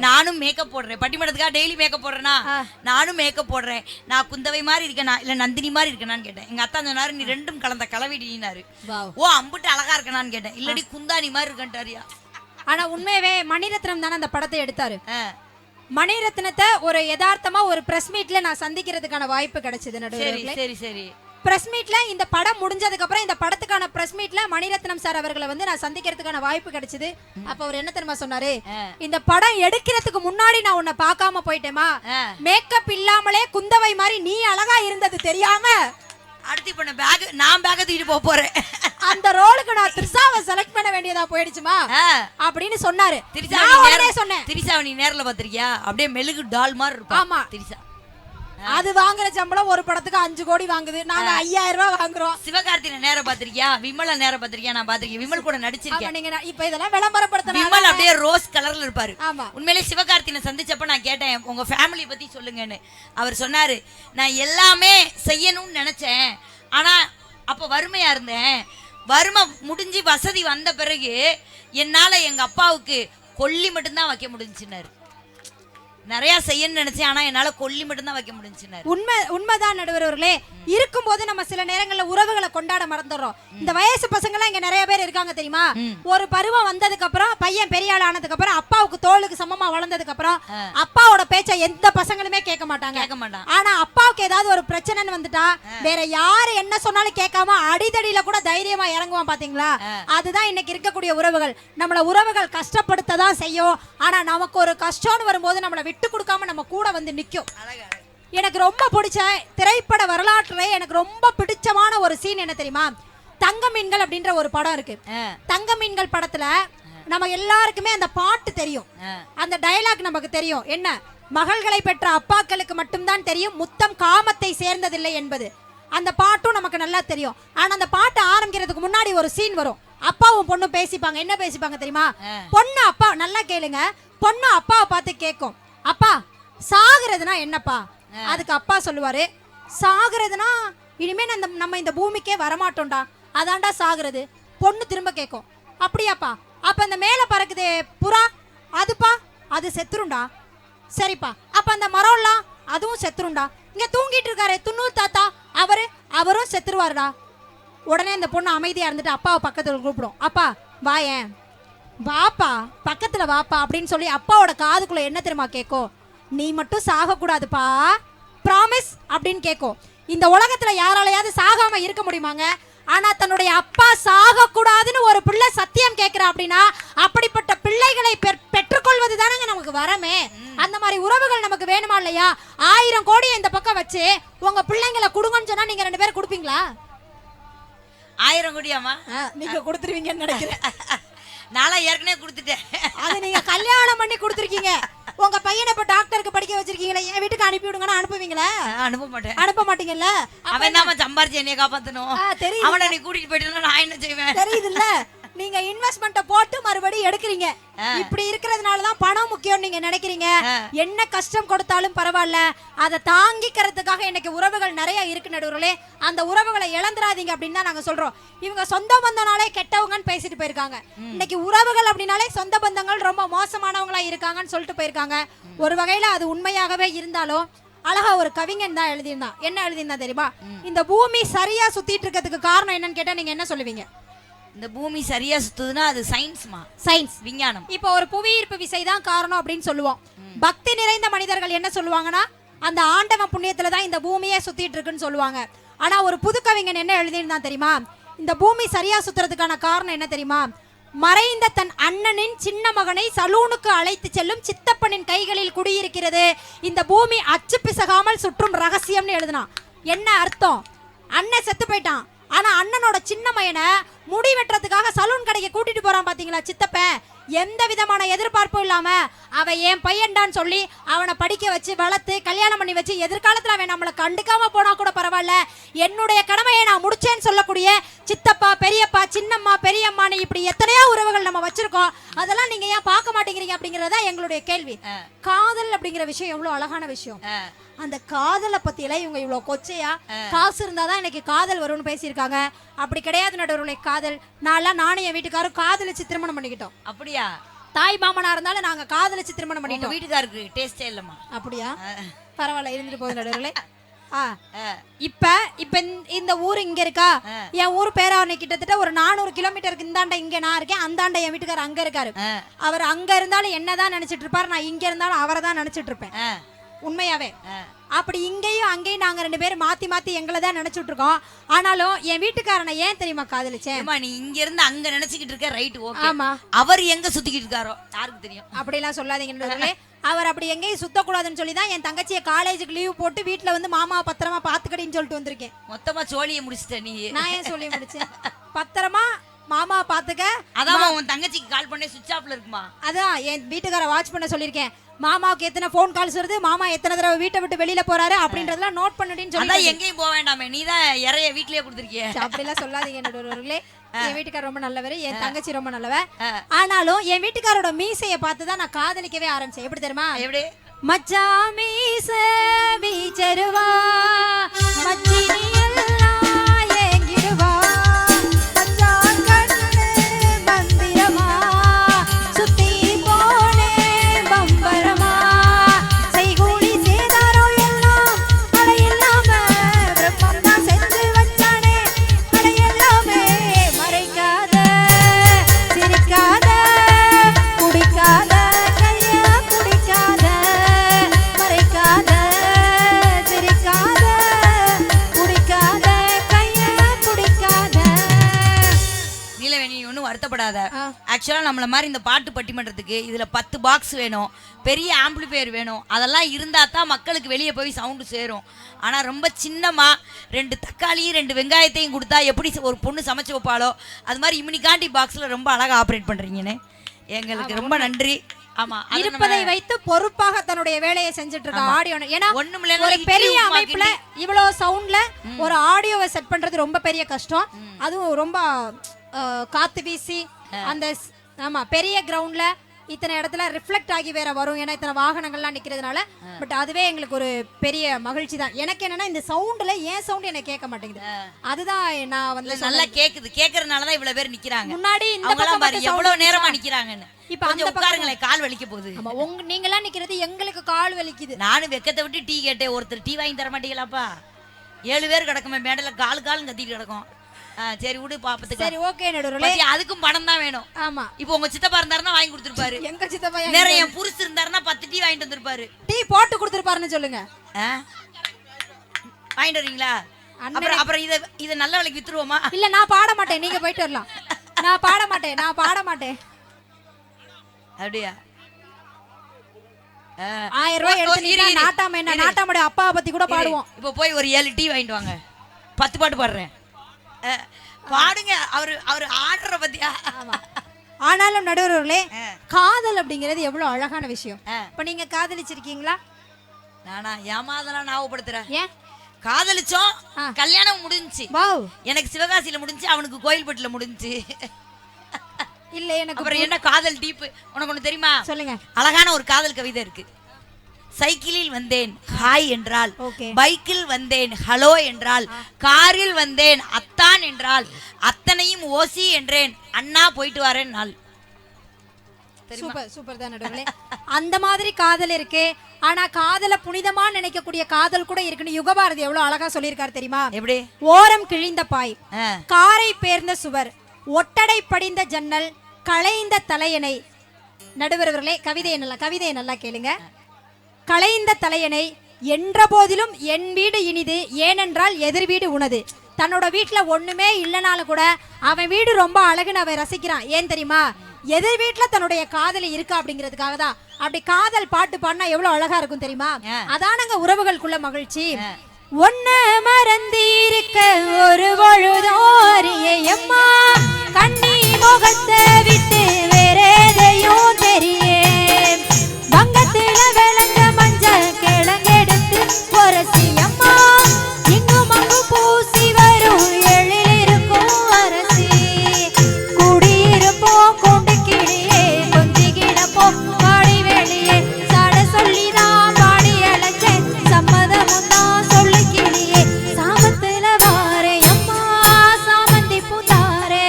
நானும் மேக்கப் போடுறேன், பட்டிமன்றத்துக்காக டெய்லி மேக்கப் போடுறேனா, நானும் மேக்கப் போடுறேன், நான் குந்தவை மாதிரி இருக்கேனா இல்ல நந்தினி மாதிரி இருக்கேனான்னு கேட்டேன். எங்க அத்தா சொன்னாரு, நீ 2ம் கலந்த கலவிடினாரு. ஓ அம்புட்டு அழகா இருக்கேனான்னு கேட்டேன். இல்லடி குந்தாணி மாதிரி இருக்கேன்ட்டாரியா. ஆனா உண்மையவே மணிரத்னம் தானே அந்த படத்தை எடுத்தாரு. மணிரத்னத்தை ஒரு யதார்த்தமா ஒரு பிரஸ் மீட்ல நான் சந்திக்கிறதுக்கான வாய்ப்பு கிடைச்சது நடுவர்களே. சரி சரி. பிரஸ் மீட்ல இந்த படம் முடிஞ்சதுக்கு அப்புறம் இந்த படத்துக்கான பிரஸ் மீட்ல மணிரத்னம் சார் அவர்களை வந்து நான் சந்திக்கிறதுக்கான வாய்ப்பு கிடைச்சது. அப்ப அவர் என்ன தெரியுமா சொன்னாரு, இந்த படம் எடுக்கிறதுக்கு முன்னாடி நான் உன்னை பார்க்காம போயிட்டேமா, மேக்கப் இல்லாமலே குந்தவை மாதிரி நீ அழகா இருந்தது தெரியாம அடுத்து இப்ப நான் பேக தூக்கிட்டு போறேன், அந்த ரோலுக்கு நான் திரிசாவை செலக்ட் பண்ண வேண்டியதா போயிடுச்சுமா அப்படின்னு சொன்னாரு. திரிசா நீ நேர்ல பாத்திருக்கியா? அப்படியே மெழுகு டால் மாதிரி இருக்கும். ஆமா, திரிசா அது வாங்குற சம்பளம் ஒரு படத்துக்கு 5 கோடி வாங்குது, நாங்க 5000 ரூபாய் வாங்குறோம். சிவகார்த்திகேயனை நேரம் பாத்திருக்கியா? விமல நேரம் பாத்திருக்கியா? நான் பாத்திருக்கேன், விமல் கூட நடிச்சிருக்கேன். நீங்க இப்ப இதெல்லாம் விளம்பரப்படுத்தணும். விமல் அப்படியே ரோஸ் கலர்ல இருப்பாரு. ஆமா, உண்மையிலே சிவகார்த்திகேயனை சந்திச்சப்ப நான் கேட்டேன், உங்க ஃபேமிலி பத்தி சொல்லுங்கன்னு. அவர் சொன்னாரு, நான் எல்லாமே செய்யணும்னு நினைச்சேன், ஆனா அப்ப வறுமையா இருந்தேன். வறுமை முடிஞ்சு வசதி வந்த பிறகு என்னால எங்க அப்பாவுக்கு கொல்லி மட்டும்தான் வைக்க முடிஞ்சுன்னாரு. நிறைய செய்யணும்னு நினைச்சேன், ஆனா என்னால கொல்லி மட்டும் தான் வைக்க முடிஞ்சுனாரு. உண்மைதான் நடுவர்களே. இருக்கும்போது நம்ம சில நேரங்கள்ல உறவுகளை கொண்டாட மறந்துடுறோம். இந்த வயசு பசங்க எல்லாம் இங்க நிறைய பேர் இருக்காங்க தெரியுமா? ஒரு பருவம் வந்ததுக்கு அப்புறம், பையன் பெரிய ஆள் ஆனதுக்கு அப்புறம், அப்பாவுக்கு தோளுக்கு சமமா வளர்ந்ததுக்கு அப்புறம் அப்பாவோட பேச்ச எந்த பசங்களுமே கேட்க மாட்டாங்க. ஆனா அப்பாவுக்கு ஏதாவது ஒரு பிரச்சனைன்னு வந்துட்டா வேற யாரு என்ன சொன்னாலும் கேட்காம அடிதடியில கூட தைரியமா இறங்குவான். பாத்தீங்களா? அதுதான் இன்னைக்கு இருக்கக்கூடிய உறவுகள். நம்மள உறவுகள் கஷ்டப்படுத்ததான் செய்யும், ஆனா நமக்கு ஒரு கஷ்டம்னு வரும்போது நம்மள விட்டு கொடுக்காம நம்ம கூட வந்து நிக்கும். எனக்கு ரொம்ப பிடிச்ச திரைப்பட வரலாற்றுல எனக்கு ரொம்ப பிடிச்சமான ஒரு சீன் என்ன தெரியுமா? தங்க மீன்கள் அப்படின்ற ஒரு படம் இருக்கு. தங்க மீன்கள் படத்துல நம்ம எல்லாருக்குமே அந்த பாட்டு தெரியும், அந்த டயலாக் நமக்கு தெரியும். என்ன? மகள்களை பெற்ற அப்பாக்களுக்கு மட்டும்தான் தெரியும் முத்தம் காமத்தை சேர்ந்ததில்லை என்பது. அந்த பாட்டும் நமக்கு நல்லா தெரியும். ஆனா அந்த பாட்டு ஆரம்பிக்கிறதுக்கு முன்னாடி ஒரு சீன் வரும். அப்பாவும் பொண்ணும் பேசிப்பாங்க. என்ன பேசிப்பாங்க தெரியுமா? பொண்ணு அப்பா, நல்லா கேளுங்க, பொண்ணு அப்பாவை பார்த்து கேட்கும், அப்பா சாகுறதுனா என்னப்பா? அதுக்கு அப்பா சொல்லுவாரு, சாகுறதுனா இனிமே நம்ம இந்த பூமிக்கே வரமாட்டோம்டா, அதான்டா சாகுறது. பொண்ணு திரும்ப கேட்கும், அப்படியாப்பா? அப்ப அந்த மேல பறக்குது புறா, அதுப்பா அது செத்துருண்டா. சரிப்பா, அப்ப அந்த மரம்லாம் அதுவும் செத்துருண்டா. இங்க தூங்கிட்டு இருக்காரு துண்ணூர் தாத்தா, அவரும் செத்துருவாருடா. உடனே இந்த பொண்ணு அமைதியா இருந்துட்டு அப்பாவை பக்கத்துல கூப்பிடும், அப்பா வாயேன், வாப்பா பக்கத்துல வாப்பா அப்படின்னு சொல்லி அப்பாவோட காதுக்குள்ள என்ன தெரியுமா கேட்கும்? நீ மட்டும் சாக கூடாதுப்பா, ப்ராமிஸ் அப்படின்னு கேட்கும். இந்த உலகத்துல யாராலையாவது சாகாம இருக்க முடியுமாங்க? ஆனா தன்னுடைய அப்பா சாக கூடாதுன்னு ஒரு பிள்ளை சத்தியம் கேட்கிறா அப்படின்னா அப்படிப்பட்ட பிள்ளைகளை பெற்றுக்கொள்வது தானங்க நமக்கு வரமே. அந்த மாதிரி உறவுகள் நமக்கு வேணுமா இல்லையா? 1000 கோடியை இந்த பக்கம் வச்சு உங்க பிள்ளைங்களை கொடுங்கன்னு சொன்னா நீங்க 2 பேரும் கொடுப்பீங்களா? 1000 கோடியாமா? நீங்க கொடுத்துருவீங்கன்னு நினைக்கிறேன். நான் ஏற்கனவே கொடுத்துட்டேன். அது நீங்க கல்யாணம் பண்ணி கொடுத்துருக்கீங்க. உங்க பையனை இப்ப டாக்டருக்கு படிக்க வச்சிருக்கீங்களா? என் வீட்டுக்கு அனுப்பி விடுங்கன்னா அனுப்புவீங்களா? அனுப்ப மாட்டேன். அனுப்ப மாட்டீங்கல்ல? அவன் தான் சம்பாரிச்சு என்னைய காப்பாத்தணும். அவனை நீ கூட்டிட்டு போயிட்டு நான் என்ன செய்வேன்? தெரியுதுல்ல? நீங்க இன்வெஸ்ட்மெண்ட்டை போட்டு மறுபடியும் எடுக்கிறீங்க. இப்படி இருக்கிறதுனாலதான் பணம் முக்கியம் நீங்க நினைக்கிறீங்க. என்ன கஷ்டம் கொடுத்தாலும் பரவாயில்ல, அதை தாங்கிக்கிறதுக்காக இன்னைக்கு உறவுகள் நிறைய இருக்கு நடுவர்களே. அந்த உறவுகளை இழந்துடாதீங்க அப்படின்னு தான் நாங்க சொல்றோம். இவங்க சொந்த பந்தனாலே கெட்டவங்கன்னு பேசிட்டு போயிருக்காங்க. இன்னைக்கு உறவுகள் அப்படின்னாலே சொந்த பந்தங்கள் ரொம்ப மோசமானவங்களா இருக்காங்கன்னு சொல்லிட்டு போயிருக்காங்க. ஒரு வகையில அது உண்மையாகவே இருந்தாலும் அழகா ஒரு கவிஞன் தான் எழுதியிருந்தான். என்ன எழுதியிருந்தான் தெரியுமா? இந்த பூமி சரியா சுத்திட்டு இருக்கிறதுக்கு காரணம் என்னன்னு கேட்டா நீங்க என்ன சொல்லுவீங்க? இந்த பூமி சரியா சுத்துதுன்னா அது சயின்ஸ்மா, சயின்ஸ், விஞ்ஞானம். இப்போ ஒரு புவியீர்ப்பு விசை தான் காரணம் அப்படின்னு சொல்லுவோம். பக்தி நிறைந்த மனிதர்கள் என்ன சொல்லுவாங்கன்னா அந்த ஆண்டவன் புண்ணியத்துல தான் இந்த பூமியே சுத்திட்டு இருக்குன்னு சொல்லுவாங்க. ஆனா ஒரு புது கவிஞன் என்ன எழுதியிருந்தான் தெரியுமா? இந்த பூமி சரியா சுத்துறதுக்கான காரணம் என்ன தெரியுமா? மறைந்த தன் அண்ணனின் சின்ன மகனை சலூனுக்கு அழைத்து செல்லும் சித்தப்பனின் கைகளில் குடியிருக்கிறது இந்த பூமி அச்சு பிசகாமல் சுற்றும் ரகசியம்னு எழுதினான். என்ன அர்த்தம்? அண்ணன் செத்து போயிட்டான், ஆனா அண்ணனோட சின்ன மகனை முடி வெட்டுறதுக்காக சலூன் கடைக்கு கூட்டிட்டு போறான். பாத்தீங்களா? சித்தப்பன் எந்த விதமான எதிர்பார்ப்பும் இல்லாம அவன் என் பையன்டான்னு சொல்லி அவனை படிக்க வச்சு வளர்த்து கல்யாணம் பண்ணி வச்சு எதிர்காலத்துல அவன் நம்மளை கண்டுக்காம போனா கூட பரவாயில்ல, என்னுடைய கடமையை நான் முடிச்சேன்னு சொல்லக்கூடிய சித்தப்பா, பெரியப்பா, சின்னம்மா, பெரியம்மான்னு இப்படி எத்தனையோ உறவுகள் நம்ம வச்சிருக்கோம். அதெல்லாம் நீங்க ஏன் பார்க்க மாட்டேங்கிறீங்க அப்படிங்கறதா எங்களுடைய கேள்வி. காதல் அப்படிங்கிற விஷயம் எவ்வளவு அழகான விஷயம். அந்த காதலை பத்தியில இவங்க இவ்வளவு கொச்சையா காசு இருந்தாதான் இன்னைக்கு காதல் வரும்னு பேசியிருக்காங்க. அப்படி கிடையாது நடுவர்களே. காதல் நானும் என் வீட்டுக்காரும் காதலிச்சு திருமணம் பண்ணிக்கிட்டோம். அப்படியா? தாய் மாமனா இருந்தாலும் நாங்க காதலிச்சு திருமணம் பண்ணிட்டோம். வீட்டுக்காருக்கு டேஸ்டே இல்லம்மா. அப்படியா? பரவாயில்ல, இருந்துட்டு போகுது நடுவர்களே. இப்ப இந்த ஊர் இங்க இருக்கா? என் ஊர் பேராவணி கிட்டத்தட்ட ஒரு 400 கிலோமீட்டருக்கு இந்தாண்ட இங்க நான் இருக்கேன், அந்தாண்ட என் வீட்டுக்காரர் அங்க இருக்காரு. அவர் அங்க இருந்தாலும் என்னதான் நினைச்சிட்டு இருப்பாரு, நான் இங்க இருந்தாலும் அவரை தான் நினைச்சிட்டு இருப்பேன். உண்மையாவே. அப்படி இங்கேயும் அங்கேயும் நாங்க 2 பேரும் மாத்தி மாத்தி எங்களை தான் நினைச்சிட்டு இருக்கோம். ஆனாலும் என் வீட்டுக்காரனை ஏன் தெரியுமா காதலிச்சேன்? நீ இங்க இருந்து அங்க நினைச்சுக்கிட்டு இருக்க, ரைட், ஓகே. ஆமா, அவர் எங்க சுத்திக்கிட்டு இருக்காரோ யாருக்கு தெரியும். அப்படி எல்லாம் சொல்லாதீங்க. அவர் அப்படி எங்கேயும் சுத்தக்கூடாதுன்னு சொல்லி தான் என் தங்கச்சியை காலேஜுக்கு லீவ் போட்டு வீட்டுல வந்து மாமாவை பத்திரமா பாத்துக்கடின்னு சொல்லிட்டு வந்திருக்கேன். மொத்தமா சோழியை முடிச்சிட்ட நீ. நான் ஏன் சொல்லி முடிச்சேன்? பத்திரமா மாமாவை பாத்துக்க. அதான் உன் தங்கச்சிக்கு கால் பண்ணி சுவிட்ச் ஆஃப்ல இருக்குமா? அதான் என் வீட்டுக்கார வாட்ச் பண்ண சொல்லியிருக்கேன். மாமாவுக்கு எத்தனை போன் கால்ஸ் வருது, மாமா எத்தனை தடவை வீட்டை விட்டு வெளியில போறாரு அப்படின்றதெல்லாம் நோட் பண்ணிடுன்னு சொல்லி. அதான் எங்கேயும் போக வேண்டாமே, நீ தான் இறைய வீட்லயே கொடுத்துருக்கிய. அப்படிலாம் சொல்லாதீங்க நடுவர்களே. என் வீட்டுக்கார ரொம்ப நல்லவர், என் தங்கச்சி ரொம்ப நல்லவ. ஆனாலும் என் வீட்டுக்காரோட மீசையை பார்த்துதான் நான் காதலிக்கவே ஆரம்பிச்சேன். எப்படி தெரியுமா? எப்படி? மச்சா மீச வீச்சருவா மச்சினி எல்லாம் ஏங்கிடுவா மச்சா கண்ணு மந்திரமா சுத்தி போனே பம்பரமா செய்கூலி சேதாரோ எல்லாம் அடையில்லாம பிரம்மம் தான் செஞ்சு வச்சானே அடையெல்லாமே மறைக்காத சிரிக்காத குடிக்காத கைய குடிக்காத மறைக்காத சிரிக்காத குடிக்காத கைய குடிக்காத. நீலவேணி ஒன்றும் வருத்தப்படாத. ஆக்சுவலா நம்மள மாதிரி இந்த பாட்டு பட்டிமன்றத்துக்கு இதுல 10 பாக்ஸ் வேணும், பெரிய ஆம்பிளிஃபையர் வேணும். அதெல்லாம் இருந்தா தான் மக்களுக்கு வெளியே போய் சவுண்டு சேரும். ஆனா ரொம்ப சின்னமா 2 தக்காளி 2 வெங்காயத்தையும் கொடுத்தா எப்படி ஒரு பொண்ணு சமைச்சு வைப்பாளோ அது மாதிரி இம்யூனிகாண்டி பாக்ஸ்ல ரொம்ப அழகா ஆப்ரேட் பண்றீங்கன்னு எங்களுக்கு ரொம்ப நன்றி. ஆமா, இருப்பதை வைத்து பொறுப்பாக தன்னுடைய வேலையை செஞ்சுட்டு இருக்க ஆடியோ. ஏன்னா ஒரு பெரிய அமைப்புல இவ்வளவு சவுண்ட்ல ஒரு ஆடியோவை செட் பண்றது ரொம்ப பெரிய கஷ்டம். அதுவும் ரொம்ப காத்து வீசி அந்த ஆமா பெரிய கிரவுண்ட்ல இத்தனை இடத்துல ரிஃப்ளெக்ட் ஆகி வேற வரும். ஏன்னா இத்தனை வாகனங்கள்லாம் நிக்கிறதுனால. பட் அதுவே எங்களுக்கு ஒரு பெரிய மகிழ்ச்சி தான். எனக்கு என்னன்னா இந்த சவுண்ட்ல ஏன் சவுண்ட் எனக்கு கேட்க மாட்டேங்குது. அதுதான் நான் வந்து நல்லா கேக்குது. கேக்குறதுனாலதான் இவ்வளவு பேர் நிக்கிறாங்க. முன்னாடி இந்த பக்கம் பாரு எவ்வளவு நேரமா நிக்கிறாங்கன்னு. இப்ப அந்த உட்காருங்களே, கால் வலிக்க போகுது. நீங்க எல்லாம் நிக்கிறது எங்களுக்கு கால் வலிக்குது. நானும் வெக்கத்தை விட்டு டீ கேட்டேன். ஒருத்தர் டீ வாங்கி தர மாட்டீங்களாப்பா? 7 பேர் கிடக்குமே மேடல, கால் கத்திட்டு கிடக்கும். சரி விடு பாப்பத்துக்கு. சரி ஓகே நடுவர்களே, அதுக்கும் பணம் தான் வேணும். ஆமா, இப்போ உங்க சித்தப்பா இருந்தாருன்னா வாங்கி கொடுத்துருப்பாரு. எங்க சித்தப்பா நிறைய புருஷ இருந்தாருன்னா 10 டீ வாங்கிட்டு வந்திருப்பாரு. டீ போட்டு கொடுத்துருப்பாருன்னு சொல்லுங்க. வாங்கிட்டு வரீங்களா? அப்புறம் இத நல்ல விலைக்கு வித்துருவோமா? இல்ல நான் பாட மாட்டேன், நீங்க போயிட்டு வரலாம். நான் பாட மாட்டேன். அப்படியா? 1000 ரூபாய் எடுத்து நாட்டாம என்ன நாட்டாமோட அப்பாவை பத்தி கூட பாடுவோம். இப்போ போய் ஒரு 7 டீ வாங்கிட்டு வாங்க. 10 பாட்டு பாடுறேன். பாடுங்க. அவர் ஆடுற பத்தியா? ஆனாலும் நடுவர்களே, காதல் அப்படிங்கிறது எவ்வளவு அழகான விஷயம். இப்ப நீங்க காதலிச்சிருக்கீங்களா? நானா ஏமாதெல்லாம் ஞாபகப்படுத்துறேன். ஏன் காதலிச்சோம், கல்யாணம் முடிஞ்சுச்சு. வாவ், எனக்கு சிவகாசியில முடிஞ்சு, அவனுக்கு கோயில்பட்டுல முடிஞ்சு. இல்ல எனக்கு அப்புறம் என்ன காதல் டீப் உனக்கு ஒண்ணு தெரியுமா? சொல்லுங்க. அழகான ஒரு காதல் கவிதை இருக்கு. சைக்கிளில் வந்தேன் ஹாய் என்றால், பைக்கில் வந்தேன் ஹலோ என்றால், காரில் வந்தேன் அத்தான் என்றால், அத்தனையும் ஓசி என்றேன் அண்ணா போயிட்டு வரேன் நாள். சூப்பர் தான் நடுவர்களே. அந்த மாதிரி காதல் இருக்கு. ஆனா காதல புனிதமா நினைக்கக்கூடிய காதல் கூட இருக்குன்னு யுகபாரதி எவ்வளவு அழகா சொல்லியிருக்காரு தெரியுமா? எப்படி? ஓரம் கிழிந்த பாய், காரை பேர்ந்த சுவர், ஒட்டடை படிந்த ஜன்னல், களைந்த தலையணை. நடுவர்களே, கவிதையை நல்லா கேளுங்க. களைந்த தலையணை என்ற போதிலும் என் வீடு இனிது, ஏனென்றால் எதிர் வீடு உனது. தன்னோட வீட்டுல ஒண்ணுமே இல்லைனாலும் கூட அவன் வீடு ரொம்ப அழகுன்னு அவன் ரசிக்கிறான். ஏன் தெரியுமா? எதிர் வீட்டுல தன்னுடைய காதலி இருக்கா அப்படிங்கிறதுக்காக தான். அப்படி காதல் பாட்டு பாடினா எவ்வளவு அழகா இருக்கும் தெரியுமா? அதானங்க உறவுகளுக்குள்ள மகிழ்ச்சி. ஒன்ன மறந்திருக்க ஒரு பொழுதோரியம்மா, கண்ணி முகத்தை விட்டு வேற எதையும் தெரியே, வங்கத்தில விளங்க மஞ்சள் கிழங்கெடுத்து பொரசி அம்மா, இங்கும் அங்கு பூசி வரும் எழில் இருக்கும் அரசி, குடியிருப்போம் கொண்டு கிளியே கொஞ்சி கிடப்போம் பாடி வெளியே, சாட சொல்லிதான் பாடி அழைச்சேன் சம்மதமும் தான் சொல்லி கிளியே, சாமத்துல வாரே அம்மா சாமந்தி பூத்தாரே,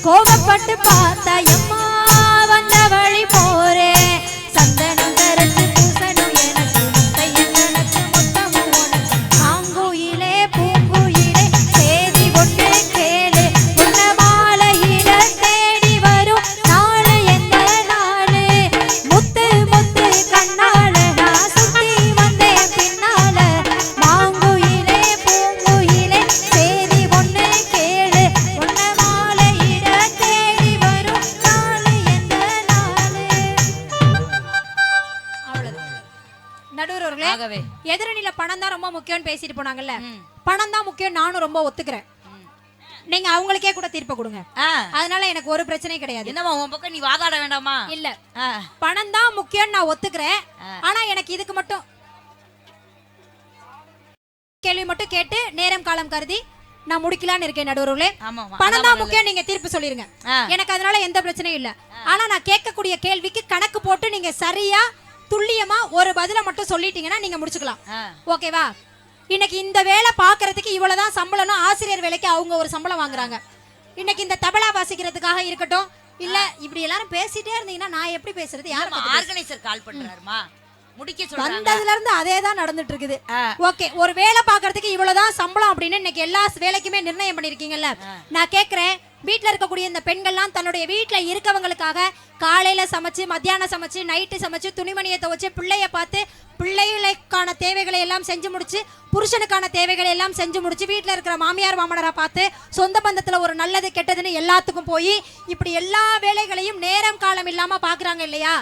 கோபப்பட்டு பார்த்தா அம்மா வந்த வழி போ நடுவர் அவர்களே, ஆகவே எதிரணியில பணம் தான் ரொம்ப முக்கியம்னு பேசிட்டு போனாங்கல்ல, பணம் தான் முக்கியம் நானும் ரொம்ப ஒத்துக்கிறேன். நீங்க அவங்களுக்கே கூட தீர்ப்பு கொடுங்க, அதனால எனக்கு ஒரு பிரச்சனை கிடையாது. என்னமா உன் பக்கம் நீ வாதாட வேண்டாமா? இல்ல, பணம் தான் முக்கியம் நான் ஒத்துக்கிறேன். ஆனா எனக்கு இதுக்கு மட்டும் கேள்வி மட்டும் கேட்டு நேரம் காலம் கருதி நான் முடிக்கலான்னு இருக்கேன் நடுவர்களே. பணம் தான் முக்கியம், நீங்க தீர்ப்பு சொல்லிருங்க, எனக்கு அதனால எந்த பிரச்சனையும் இல்ல. ஆனா நான் கேட்கக்கூடிய கேள்விக்கு கணக்கு போட்டு நீங்க சரியா துல்லியமா ஒரு பதில மட்டும் சொல்லிட்டீங்கன்னா நீங்க முடிச்சுக்கலாம். ஓகேவா? இன்னைக்கு இந்த வேலை பாக்குறதுக்கு இவ்வளவுதான் சம்பளம்னு ஆசிரியர் வேலைக்கு அவங்க ஒரு சம்பளம் வாங்குறாங்க. இன்னைக்கு இந்த தபலா வாசிக்கிறதுக்காக இருக்கட்டும், இல்ல இப்படி எல்லாரும் பேசிட்டே இருந்தீங்கன்னா நான் எப்படி பேசுறது? யாரும் ஆர்கனைசர் கால் பண்றாருமா, முடிக்க சொல்றாங்க. வந்ததுல இருந்து அதேதான் நடந்துட்டு இருக்குது. ஓகே, ஒரு வேலை பாக்குறதுக்கு இவ்வளவுதான் சம்பளம் அப்படின்னு இன்னைக்கு எல்லா வேலைக்குமே நிர்ணயம் பண்ணிருக்கீங்கல்ல. நான் கேக்குறேன், வீட்டுல இருக்கக்கூடிய இந்த பெண்கள்லாம் தன்னுடைய வீட்டுல இருக்கவங்களுக்காக காலையில சமைச்சு, மத்தியானம் சமைச்சு, நைட்டு சமைச்சு, துணிமணியை துவச்சு, பிள்ளைய பார்த்து, பிள்ளைகளுக்கான தேவைகளை எல்லாம் செஞ்சு முடிச்சு, புருஷனுக்கான தேவைகளை எல்லாம் செஞ்சு முடிச்சு, வீட்டுல இருக்கிற மாமியார் மாமனரை பார்த்து, சொந்த பந்தத்துல ஒரு நல்லது கெட்டதுன்னு எல்லாத்துக்கும் போய் இப்படி எல்லா வேலைகளையும் நேரம் காலம் இல்லாம பாக்குறாங்க இல்லையா?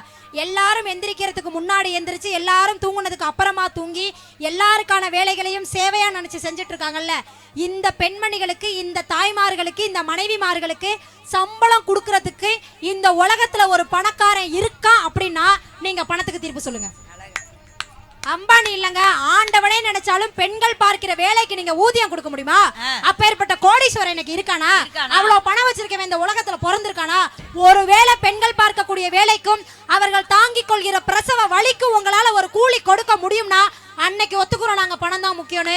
எல்லாரும் எந்திரிக்கிறதுக்கு முன்னாடி எந்திரிச்சு, எல்லாரும் தூங்குனதுக்கு அப்புறமா தூங்கி, எல்லாருக்கான வேலைகளையும் சேவையா நினைச்சு செஞ்சுட்டு இருக்காங்கல்ல. இந்த பெண்மணிகளுக்கு, இந்த தாய்மார்களுக்கு, இந்த மனைவிமார்களுக்கு சம்பளம் கொடுக்கறதுக்கு இந்த உலகத்துல ஒரு பணக்காரன் இருக்கா அப்படின்னா நீங்க பணத்துக்கு தீர்ப்பு சொல்லுங்க. அம்பானி இல்லங்க, ஆண்டவனே நினைச்சாலும் பெண்கள் பார்க்கிற வேலைக்கு நீங்க ஊதியம் கொடுக்க முடியுமா? அப்பேற்பட்ட கோடீஸ்வரன் இன்னைக்கு இருக்கானா? அவ்வளவு பணம் வச்சிருக்கவன் இந்த உலகத்துல பிறந்திருக்கானா? ஒருவேளை பெண்கள் பார்க்கக்கூடிய வேலைக்கும் அவர்கள் தாங்கிக் கொள்கிற பிரசவ வலிக்கும் உங்களால ஒரு கூலி கொடுக்க முடியும்னா அன்னைக்கு ஒத்துக்குறோம் நாங்க பணம் தான் முக்கியம்னு.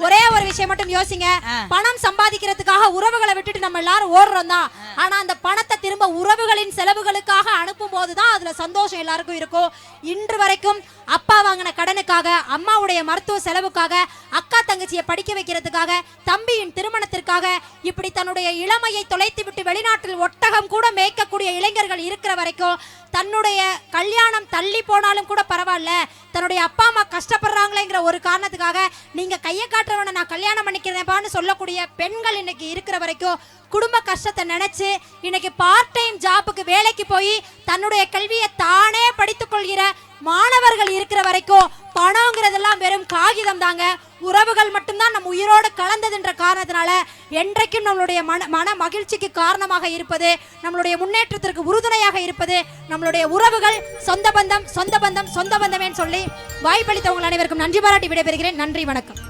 ஒரே ஒரு விஷயம் மட்டும் யோசிங்க, பணம் சம்பாதிக்கிறதுக்காக உறவுகளை விட்டுட்டு நம்ம எல்லாரும் ஓடுறோம் தான். ஆனா அந்த பணத்தை திரும்ப உறவுகளின் செலவுகளுக்காக அனுப்பும் போதுதான் அதுல சந்தோஷம் எல்லாருக்கும் இருக்கும். இன்று வரைக்கும் அப்பா வாங்கின கடனுக்காக, அம்மாவுடைய மருத்துவ செலவுக்காக, அக்கா தங்கச்சியை படிக்க வைக்கிறதுக்காக, தம்பியின் திருமணத்திற்காக, இப்படி தன்னுடைய இளமையை தொலைத்து விட்டு வெளிநாட்டில் ஒட்டகம் கூட மேய்க்கக்கூடிய இளைஞர்கள் இருக்கிற வரைக்கும் தன்னுடைய கல்யாணம் தள்ளி போனாலும் கூட பரவாயில்ல, தன்னுடைய அப்பா அம்மா கஷ்டப்படுறாங்களேங்கிற ஒரு காரணத்துக்காக நீங்க கையை காட்டுறவனை நான் கல்யாணம் பண்ணிக்கிறேன்பான்னு சொல்லக்கூடிய பெண்கள் இன்னைக்கு இருக்கிற வரைக்கும் குடும்ப கஷ்டத்தை நினைச்சு இன்னைக்கு பார்ட் டைம் ஜாபுக்கு வேலைக்கு போய் தன்னுடைய கல்வியை தானே படித்துக் கொள்கிற மாணவர்கள் இருக்கிற வரைக்கும் பணங்கிறதெல்லாம் வெறும் காகிதம் தாங்க. உறவுகள் மட்டும்தான் நம்ம உயிரோடு கலந்ததுன்ற காரணத்தினால என்றைக்கும் நம்மளுடைய மன மகிழ்ச்சிக்கு காரணமாக இருப்பது, நம்மளுடைய முன்னேற்றத்திற்கு உறுதுணையாக இருப்பது நம்மளுடைய உறவுகள். சொந்த பந்தம் சொந்த பந்தம் சொந்த பந்தமேன்னு சொல்லி வாய்ப்பளித்த உங்கள் அனைவருக்கும் நன்றி பாராட்டி விடைபெறுகிறேன். நன்றி, வணக்கம்.